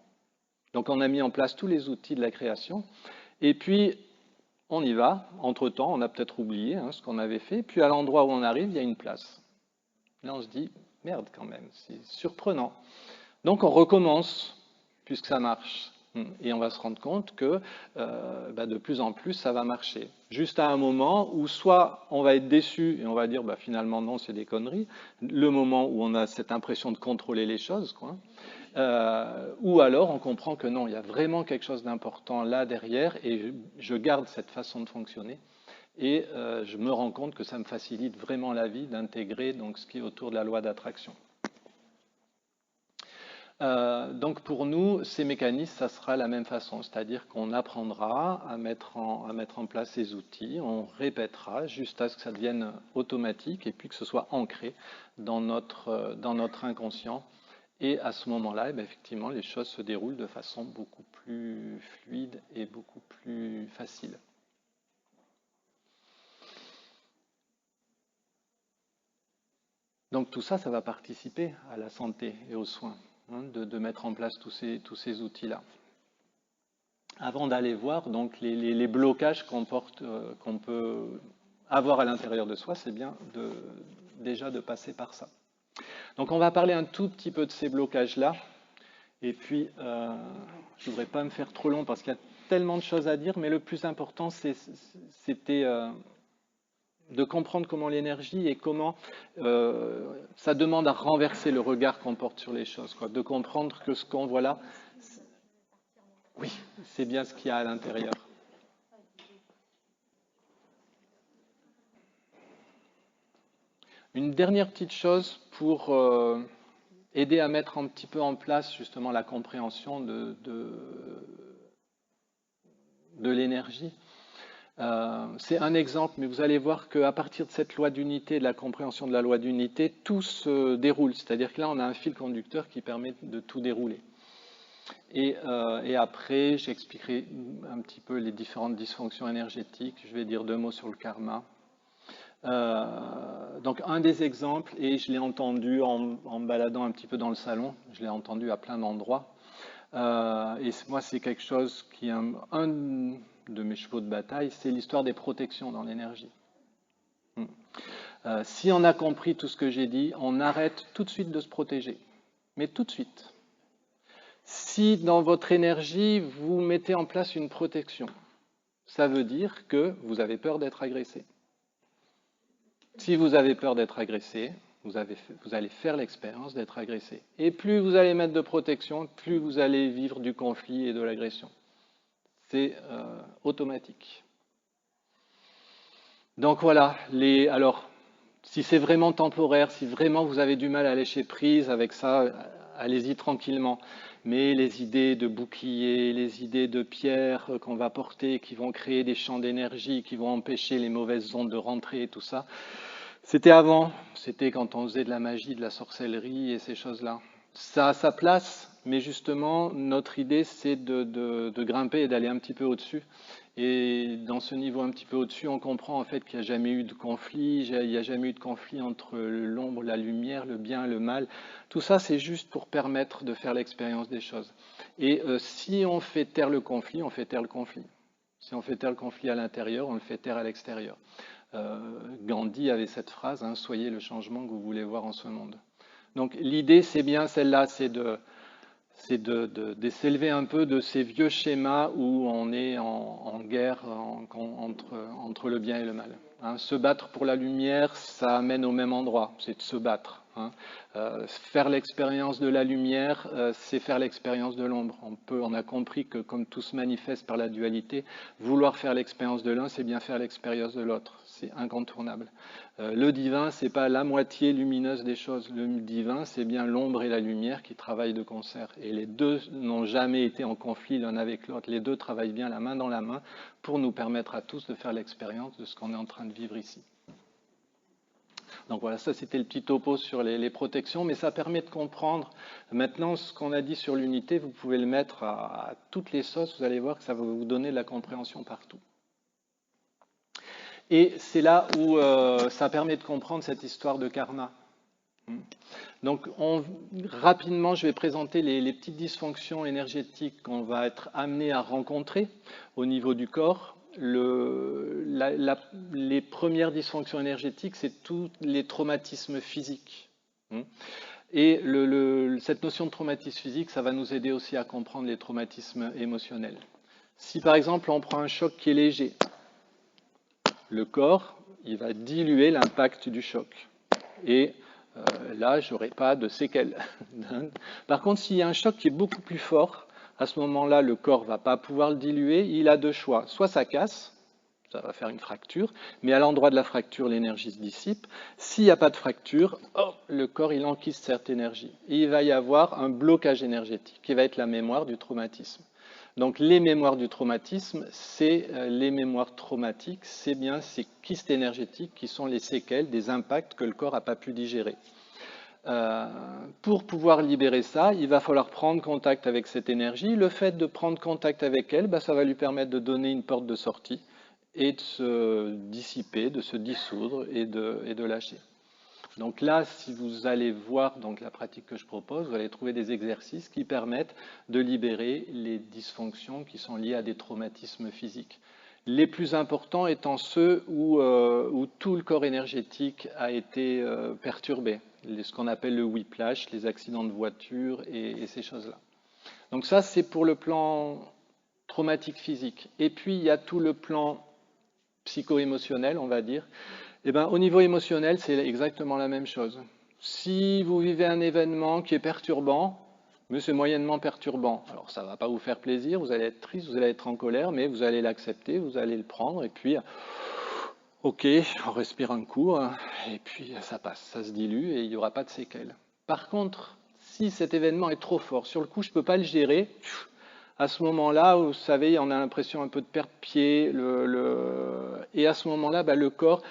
Donc on a mis en place tous les outils de la création et puis on y va, entre-temps on a peut-être oublié ce qu'on avait fait, puis à l'endroit où on arrive, il y a une place. Là on se dit, merde quand même, c'est surprenant. Donc on recommence puisque ça marche. Et on va se rendre compte que de plus en plus, ça va marcher. Juste à un moment où soit on va être déçu et on va dire finalement non, c'est des conneries, le moment où on a cette impression de contrôler les choses, quoi. Ou alors on comprend que non, il y a vraiment quelque chose d'important là derrière et je garde cette façon de fonctionner. Et je me rends compte que ça me facilite vraiment la vie d'intégrer donc ce qui est autour de la loi d'attraction. Donc pour nous, ces mécanismes, ça sera la même façon, c'est-à-dire qu'on apprendra à mettre en place ces outils, on répétera jusqu'à ce que ça devienne automatique et puis que ce soit ancré dans notre inconscient. Et à ce moment-là, effectivement, les choses se déroulent de façon beaucoup plus fluide et beaucoup plus facile. Donc tout ça, ça va participer à la santé et aux soins. De mettre en place tous ces outils-là. Avant d'aller voir donc les blocages qu'on peut avoir à l'intérieur de soi, c'est bien déjà de passer par ça. Donc on va parler un tout petit peu de ces blocages-là. Et puis, je ne voudrais pas me faire trop long parce qu'il y a tellement de choses à dire, mais le plus important, c'était de comprendre comment l'énergie et comment ça demande à renverser le regard qu'on porte sur les choses, quoi. De comprendre que ce qu'on voit là, oui, c'est bien ce qu'il y a à l'intérieur. Une dernière petite chose pour aider à mettre un petit peu en place justement la compréhension de l'énergie. C'est un exemple, mais vous allez voir qu'à partir de cette loi d'unité, de la compréhension de la loi d'unité, tout se déroule. C'est-à-dire que là, on a un fil conducteur qui permet de tout dérouler. Et après, j'expliquerai un petit peu les différentes dysfonctions énergétiques. Je vais dire 2 mots sur le karma. Donc un des exemples, et je l'ai entendu en me baladant un petit peu dans le salon, je l'ai entendu à plein d'endroits, et moi c'est quelque chose qui est un de mes chevaux de bataille, c'est l'histoire des protections dans l'énergie. Si on a compris tout ce que j'ai dit, on arrête tout de suite de se protéger, mais tout de suite. Si dans votre énergie, vous mettez en place une protection, ça veut dire que vous avez peur d'être agressé. Si vous avez peur d'être agressé, vous allez faire l'expérience d'être agressé. Et plus vous allez mettre de protection, plus vous allez vivre du conflit et de l'agression. C'est automatique. Donc voilà, alors, si c'est vraiment temporaire, si vraiment vous avez du mal à lâcher prise avec ça, allez-y tranquillement. Mais les idées de boucliers, les idées de pierres qu'on va porter, qui vont créer des champs d'énergie, qui vont empêcher les mauvaises ondes de rentrer et tout ça, c'était avant, c'était quand on faisait de la magie, de la sorcellerie et ces choses-là. Ça a sa place, mais justement, notre idée, c'est de grimper et d'aller un petit peu au-dessus. Et dans ce niveau un petit peu au-dessus, on comprend en fait qu'il n'y a jamais eu de conflit, il n'y a jamais eu de conflit entre l'ombre, la lumière, le bien, le mal. Tout ça, c'est juste pour permettre de faire l'expérience des choses. Et si on fait taire le conflit, on fait taire le conflit. Si on fait taire le conflit à l'intérieur, on le fait taire à l'extérieur. Gandhi avait cette phrase, hein, soyez le changement que vous voulez voir en ce monde. Donc l'idée, c'est bien celle-là, c'est de s'élever un peu de ces vieux schémas où on est en guerre entre le bien et le mal. Hein, se battre pour la lumière, ça amène au même endroit, c'est de se battre. Hein. Faire l'expérience de la lumière, c'est faire l'expérience de l'ombre. On a compris que comme tout se manifeste par la dualité, vouloir faire l'expérience de l'un, c'est bien faire l'expérience de l'autre. C'est incontournable. Le divin, c'est pas la moitié lumineuse des choses. Le divin, c'est bien l'ombre et la lumière qui travaillent de concert. Et les deux n'ont jamais été en conflit l'un avec l'autre. Les deux travaillent bien la main dans la main pour nous permettre à tous de faire l'expérience de ce qu'on est en train de vivre ici. Donc voilà, ça c'était le petit topo sur les protections, mais ça permet de comprendre. Maintenant, ce qu'on a dit sur l'unité, vous pouvez le mettre à toutes les sauces, vous allez voir que ça va vous donner de la compréhension partout. Et c'est là où ça permet de comprendre cette histoire de karma. Donc rapidement, je vais présenter les petites dysfonctions énergétiques qu'on va être amené à rencontrer au niveau du corps. Les premières dysfonctions énergétiques, c'est tous les traumatismes physiques. Et cette notion de traumatisme physique, ça va nous aider aussi à comprendre les traumatismes émotionnels. Si par exemple on prend un choc qui est léger, le corps, il va diluer l'impact du choc. Et là, je n'aurai pas de séquelles. Par contre, s'il y a un choc qui est beaucoup plus fort, à ce moment-là, le corps ne va pas pouvoir le diluer. Il a deux choix. Soit ça casse, ça va faire une fracture, mais à l'endroit de la fracture, l'énergie se dissipe. S'il n'y a pas de fracture, le corps, il encaisse cette énergie. Et il va y avoir un blocage énergétique qui va être la mémoire du traumatisme. Donc les mémoires du traumatisme, c'est les mémoires traumatiques, c'est bien ces kystes énergétiques qui sont les séquelles des impacts que le corps n'a pas pu digérer. Pour pouvoir libérer ça, il va falloir prendre contact avec cette énergie. Le fait de prendre contact avec elle, ça va lui permettre de donner une porte de sortie et de se dissiper, de se dissoudre et de lâcher. Donc là, si vous allez voir donc, la pratique que je propose, vous allez trouver des exercices qui permettent de libérer les dysfonctions qui sont liées à des traumatismes physiques. Les plus importants étant ceux où tout le corps énergétique a été perturbé, ce qu'on appelle le whiplash, les accidents de voiture et ces choses-là. Donc ça, c'est pour le plan traumatique physique. Et puis, il y a tout le plan psycho-émotionnel, on va dire. Eh bien, au niveau émotionnel, c'est exactement la même chose. Si vous vivez un événement qui est perturbant, mais c'est moyennement perturbant, alors ça ne va pas vous faire plaisir, vous allez être triste, vous allez être en colère, mais vous allez l'accepter, vous allez le prendre, et puis, ok, on respire un coup, et puis ça passe, ça se dilue, et il n'y aura pas de séquelles. Par contre, si cet événement est trop fort, sur le coup, je ne peux pas le gérer, à ce moment-là, vous savez, on a l'impression un peu de perdre pied, et à ce moment-là, le corps,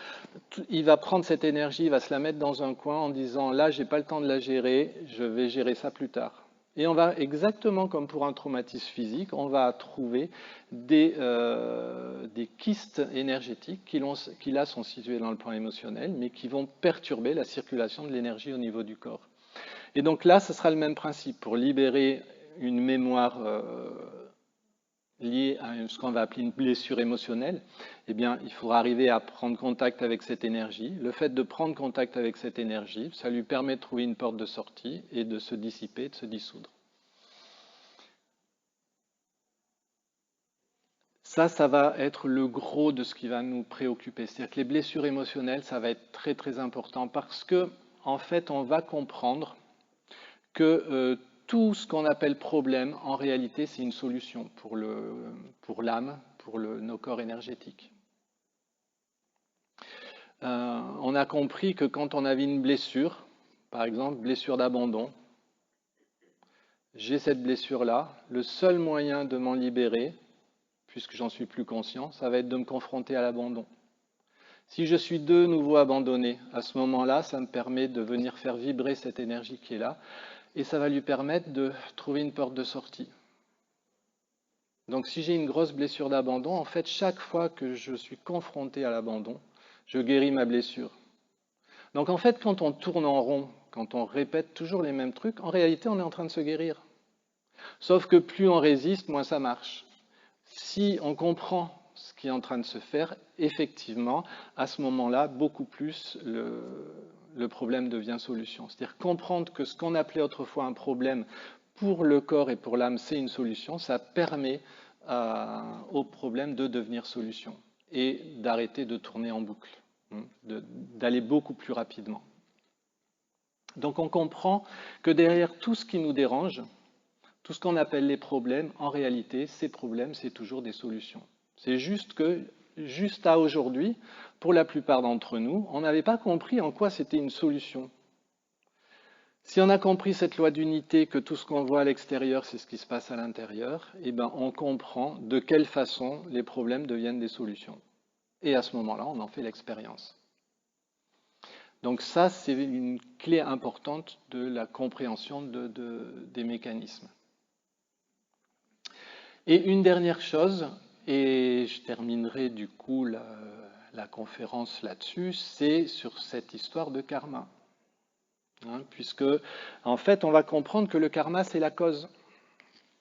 il va prendre cette énergie, il va se la mettre dans un coin en disant, là, j'ai pas le temps de la gérer, je vais gérer ça plus tard. Et on va, exactement comme pour un traumatisme physique, on va trouver des kystes énergétiques qui là sont situés dans le plan émotionnel, mais qui vont perturber la circulation de l'énergie au niveau du corps. Et donc là, ce sera le même principe. Pour libérer une mémoire liée à ce qu'on va appeler une blessure émotionnelle, eh bien, il faudra arriver à prendre contact avec cette énergie. Le fait de prendre contact avec cette énergie, ça lui permet de trouver une porte de sortie et de se dissiper, de se dissoudre. Ça va être le gros de ce qui va nous préoccuper. C'est-à-dire que les blessures émotionnelles, ça va être très très important parce que, en fait, on va comprendre que tout ce qu'on appelle problème, en réalité, c'est une solution pour l'âme, pour nos corps énergétiques. On a compris que quand on avait une blessure, par exemple, blessure d'abandon, j'ai cette blessure-là, le seul moyen de m'en libérer, puisque j'en suis plus conscient, ça va être de me confronter à l'abandon. Si je suis de nouveau abandonné, à ce moment-là, ça me permet de venir faire vibrer cette énergie qui est là, et ça va lui permettre de trouver une porte de sortie. Donc si j'ai une grosse blessure d'abandon, en fait, chaque fois que je suis confronté à l'abandon, je guéris ma blessure. Donc en fait, quand on tourne en rond, quand on répète toujours les mêmes trucs, en réalité, on est en train de se guérir. Sauf que plus on résiste, moins ça marche. Si on comprend ce qui est en train de se faire, effectivement, à ce moment-là, beaucoup plus le problème devient solution. C'est-à-dire comprendre que ce qu'on appelait autrefois un problème pour le corps et pour l'âme, c'est une solution, ça permet au problème de devenir solution et d'arrêter de tourner en boucle, d'aller beaucoup plus rapidement. Donc on comprend que derrière tout ce qui nous dérange, tout ce qu'on appelle les problèmes, en réalité, ces problèmes, c'est toujours des solutions. C'est juste que, juste à aujourd'hui, pour la plupart d'entre nous, on n'avait pas compris en quoi c'était une solution. Si on a compris cette loi d'unité, que tout ce qu'on voit à l'extérieur, c'est ce qui se passe à l'intérieur, eh ben, on comprend de quelle façon les problèmes deviennent des solutions. Et à ce moment-là, on en fait l'expérience. Donc ça, c'est une clé importante de la compréhension des mécanismes. Et une dernière chose, et je terminerai du coup la conférence là-dessus, c'est sur cette histoire de karma. Puisque, en fait, on va comprendre que le karma, c'est la cause.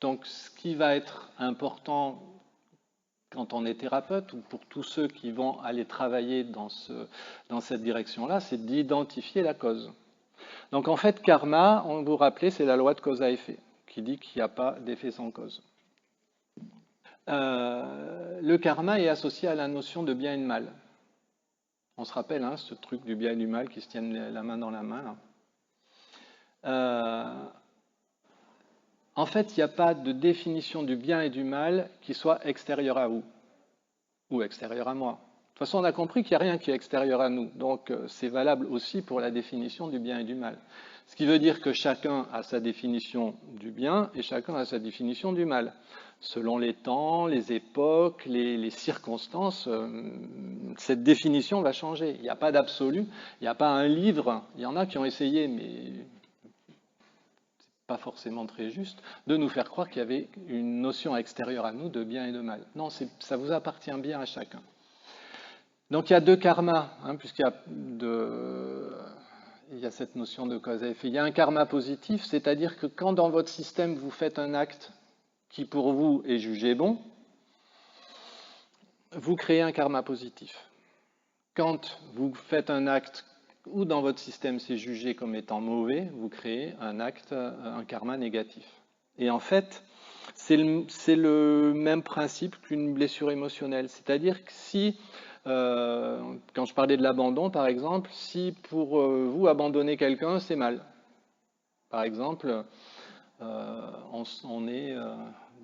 Donc, ce qui va être important quand on est thérapeute, ou pour tous ceux qui vont aller travailler dans cette direction-là, c'est d'identifier la cause. Donc, en fait, karma, on vous rappelez, c'est la loi de cause à effet, qui dit qu'il n'y a pas d'effet sans cause. Le karma est associé à la notion de bien et de mal. On se rappelle ce truc du bien et du mal qui se tiennent la main dans la main. En fait, il n'y a pas de définition du bien et du mal qui soit extérieure à vous ou extérieure à moi. De toute façon, on a compris qu'il n'y a rien qui est extérieur à nous. Donc, c'est valable aussi pour la définition du bien et du mal. Ce qui veut dire que chacun a sa définition du bien et chacun a sa définition du mal. Selon les temps, les époques, les circonstances, cette définition va changer. Il n'y a pas d'absolu, il n'y a pas un livre. Il y en a qui ont essayé, mais c'est pas forcément très juste, de nous faire croire qu'il y avait une notion extérieure à nous de bien et de mal. Non, ça vous appartient bien à chacun. Donc il y a deux karmas, puisqu'il y a cette notion de cause à effet. Il y a un karma positif, c'est-à-dire que quand dans votre système vous faites un acte qui pour vous est jugé bon, vous créez un karma positif. Quand vous faites un acte où dans votre système c'est jugé comme étant mauvais, vous créez un karma négatif. Et en fait, c'est le même principe qu'une blessure émotionnelle. C'est-à-dire que si, quand je parlais de l'abandon par exemple, si pour vous abandonner quelqu'un, c'est mal. Par exemple, on est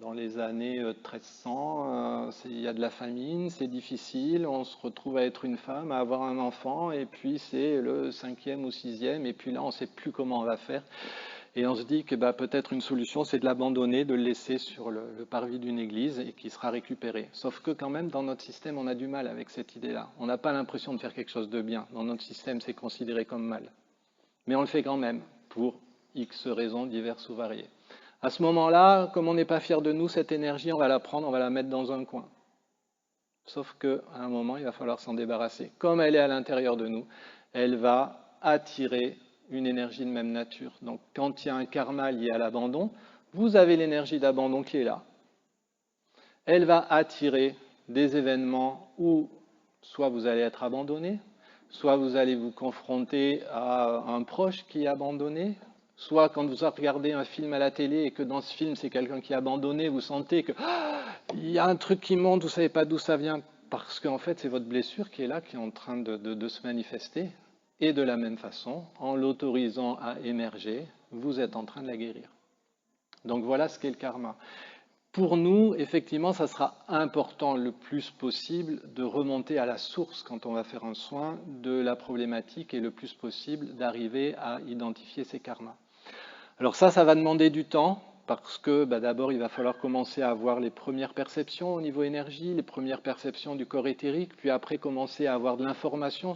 dans les années 1300, il y a de la famine, c'est difficile, on se retrouve à être une femme, à avoir un enfant, et puis c'est le 5e ou 6e, et puis là on ne sait plus comment on va faire. Et on se dit que bah, peut-être une solution, c'est de l'abandonner, de le laisser sur le parvis d'une église et qu'il sera récupéré. Sauf que quand même, dans notre système, on a du mal avec cette idée-là. On n'a pas l'impression de faire quelque chose de bien. Dans notre système, c'est considéré comme mal. Mais on le fait quand même, pour X raisons diverses ou variées. À ce moment-là, comme on n'est pas fier de nous, cette énergie, on va la prendre, on va la mettre dans un coin. Sauf qu'à un moment, il va falloir s'en débarrasser. Comme elle est à l'intérieur de nous, elle va attirer une énergie de même nature. Donc, quand il y a un karma lié à l'abandon, vous avez l'énergie d'abandon qui est là. Elle va attirer des événements où soit vous allez être abandonné, soit vous allez vous confronter à un proche qui est abandonné, soit quand vous regardez un film à la télé et que dans ce film c'est quelqu'un qui est abandonné, vous sentez que il y a un truc qui monte, vous ne savez pas d'où ça vient, parce qu'en fait c'est votre blessure qui est là, qui est en train de se manifester. Et de la même façon, en l'autorisant à émerger, vous êtes en train de la guérir. Donc voilà ce qu'est le karma. Pour nous, effectivement, ça sera important le plus possible de remonter à la source quand on va faire un soin de la problématique et le plus possible d'arriver à identifier ces karmas. Alors ça va demander du temps parce que d'abord, il va falloir commencer à avoir les premières perceptions au niveau énergie, les premières perceptions du corps éthérique, puis après commencer à avoir de l'information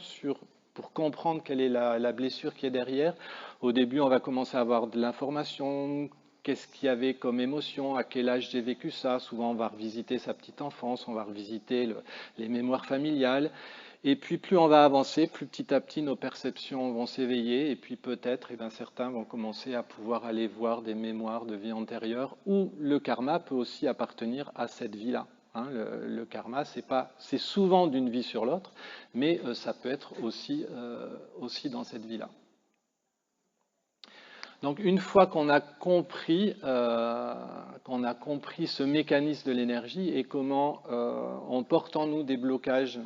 pour comprendre quelle est la blessure qui est derrière. Au début, on va commencer à avoir de l'information, qu'est-ce qu'il y avait comme émotion, à quel âge j'ai vécu ça. Souvent, on va revisiter sa petite enfance, on va revisiter les mémoires familiales. Et puis, plus on va avancer, plus petit à petit, nos perceptions vont s'éveiller. Et puis, peut-être, certains vont commencer à pouvoir aller voir des mémoires de vie antérieure où le karma peut aussi appartenir à cette vie-là. Hein, le karma, c'est souvent d'une vie sur l'autre, mais ça peut être aussi dans cette vie-là. Donc une fois qu'on a compris ce mécanisme de l'énergie et comment on porte en nous des blocages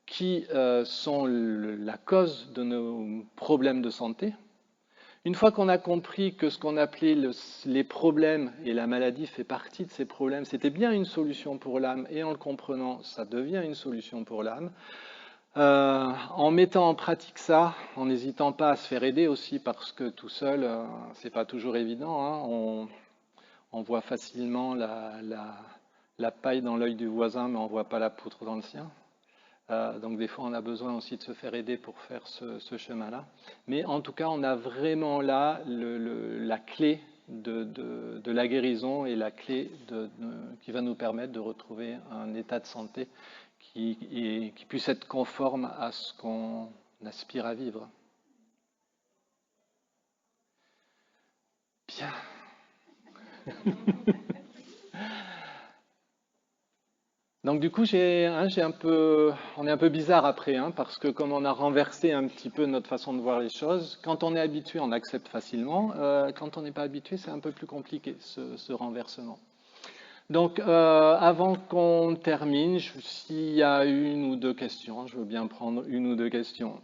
qui sont la cause de nos problèmes de santé, une fois qu'on a compris que ce qu'on appelait les problèmes et la maladie fait partie de ces problèmes, c'était bien une solution pour l'âme, et en le comprenant, ça devient une solution pour l'âme. En mettant en pratique ça, en n'hésitant pas à se faire aider aussi, parce que tout seul, c'est pas toujours évident. Hein. On voit facilement la paille dans l'œil du voisin, mais on voit pas la poutre dans le sien. Donc des fois, on a besoin aussi de se faire aider pour faire ce chemin-là. Mais en tout cas, on a vraiment là la clé de la guérison et la clé qui va nous permettre de retrouver un état de santé qui puisse être conforme à ce qu'on aspire à vivre. Bien. Donc du coup, on est un peu bizarre après, hein, parce que comme on a renversé un petit peu notre façon de voir les choses, quand on est habitué, on accepte facilement. Quand on n'est pas habitué, c'est un peu plus compliqué, ce renversement. Donc, avant qu'on termine, s'il y a une ou deux questions, je veux bien prendre une ou deux questions.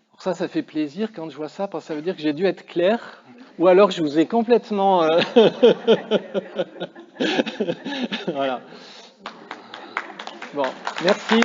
Alors ça fait plaisir quand je vois ça, parce que ça veut dire que j'ai dû être clair, ou alors je vous ai complètement... Voilà. Bon, merci.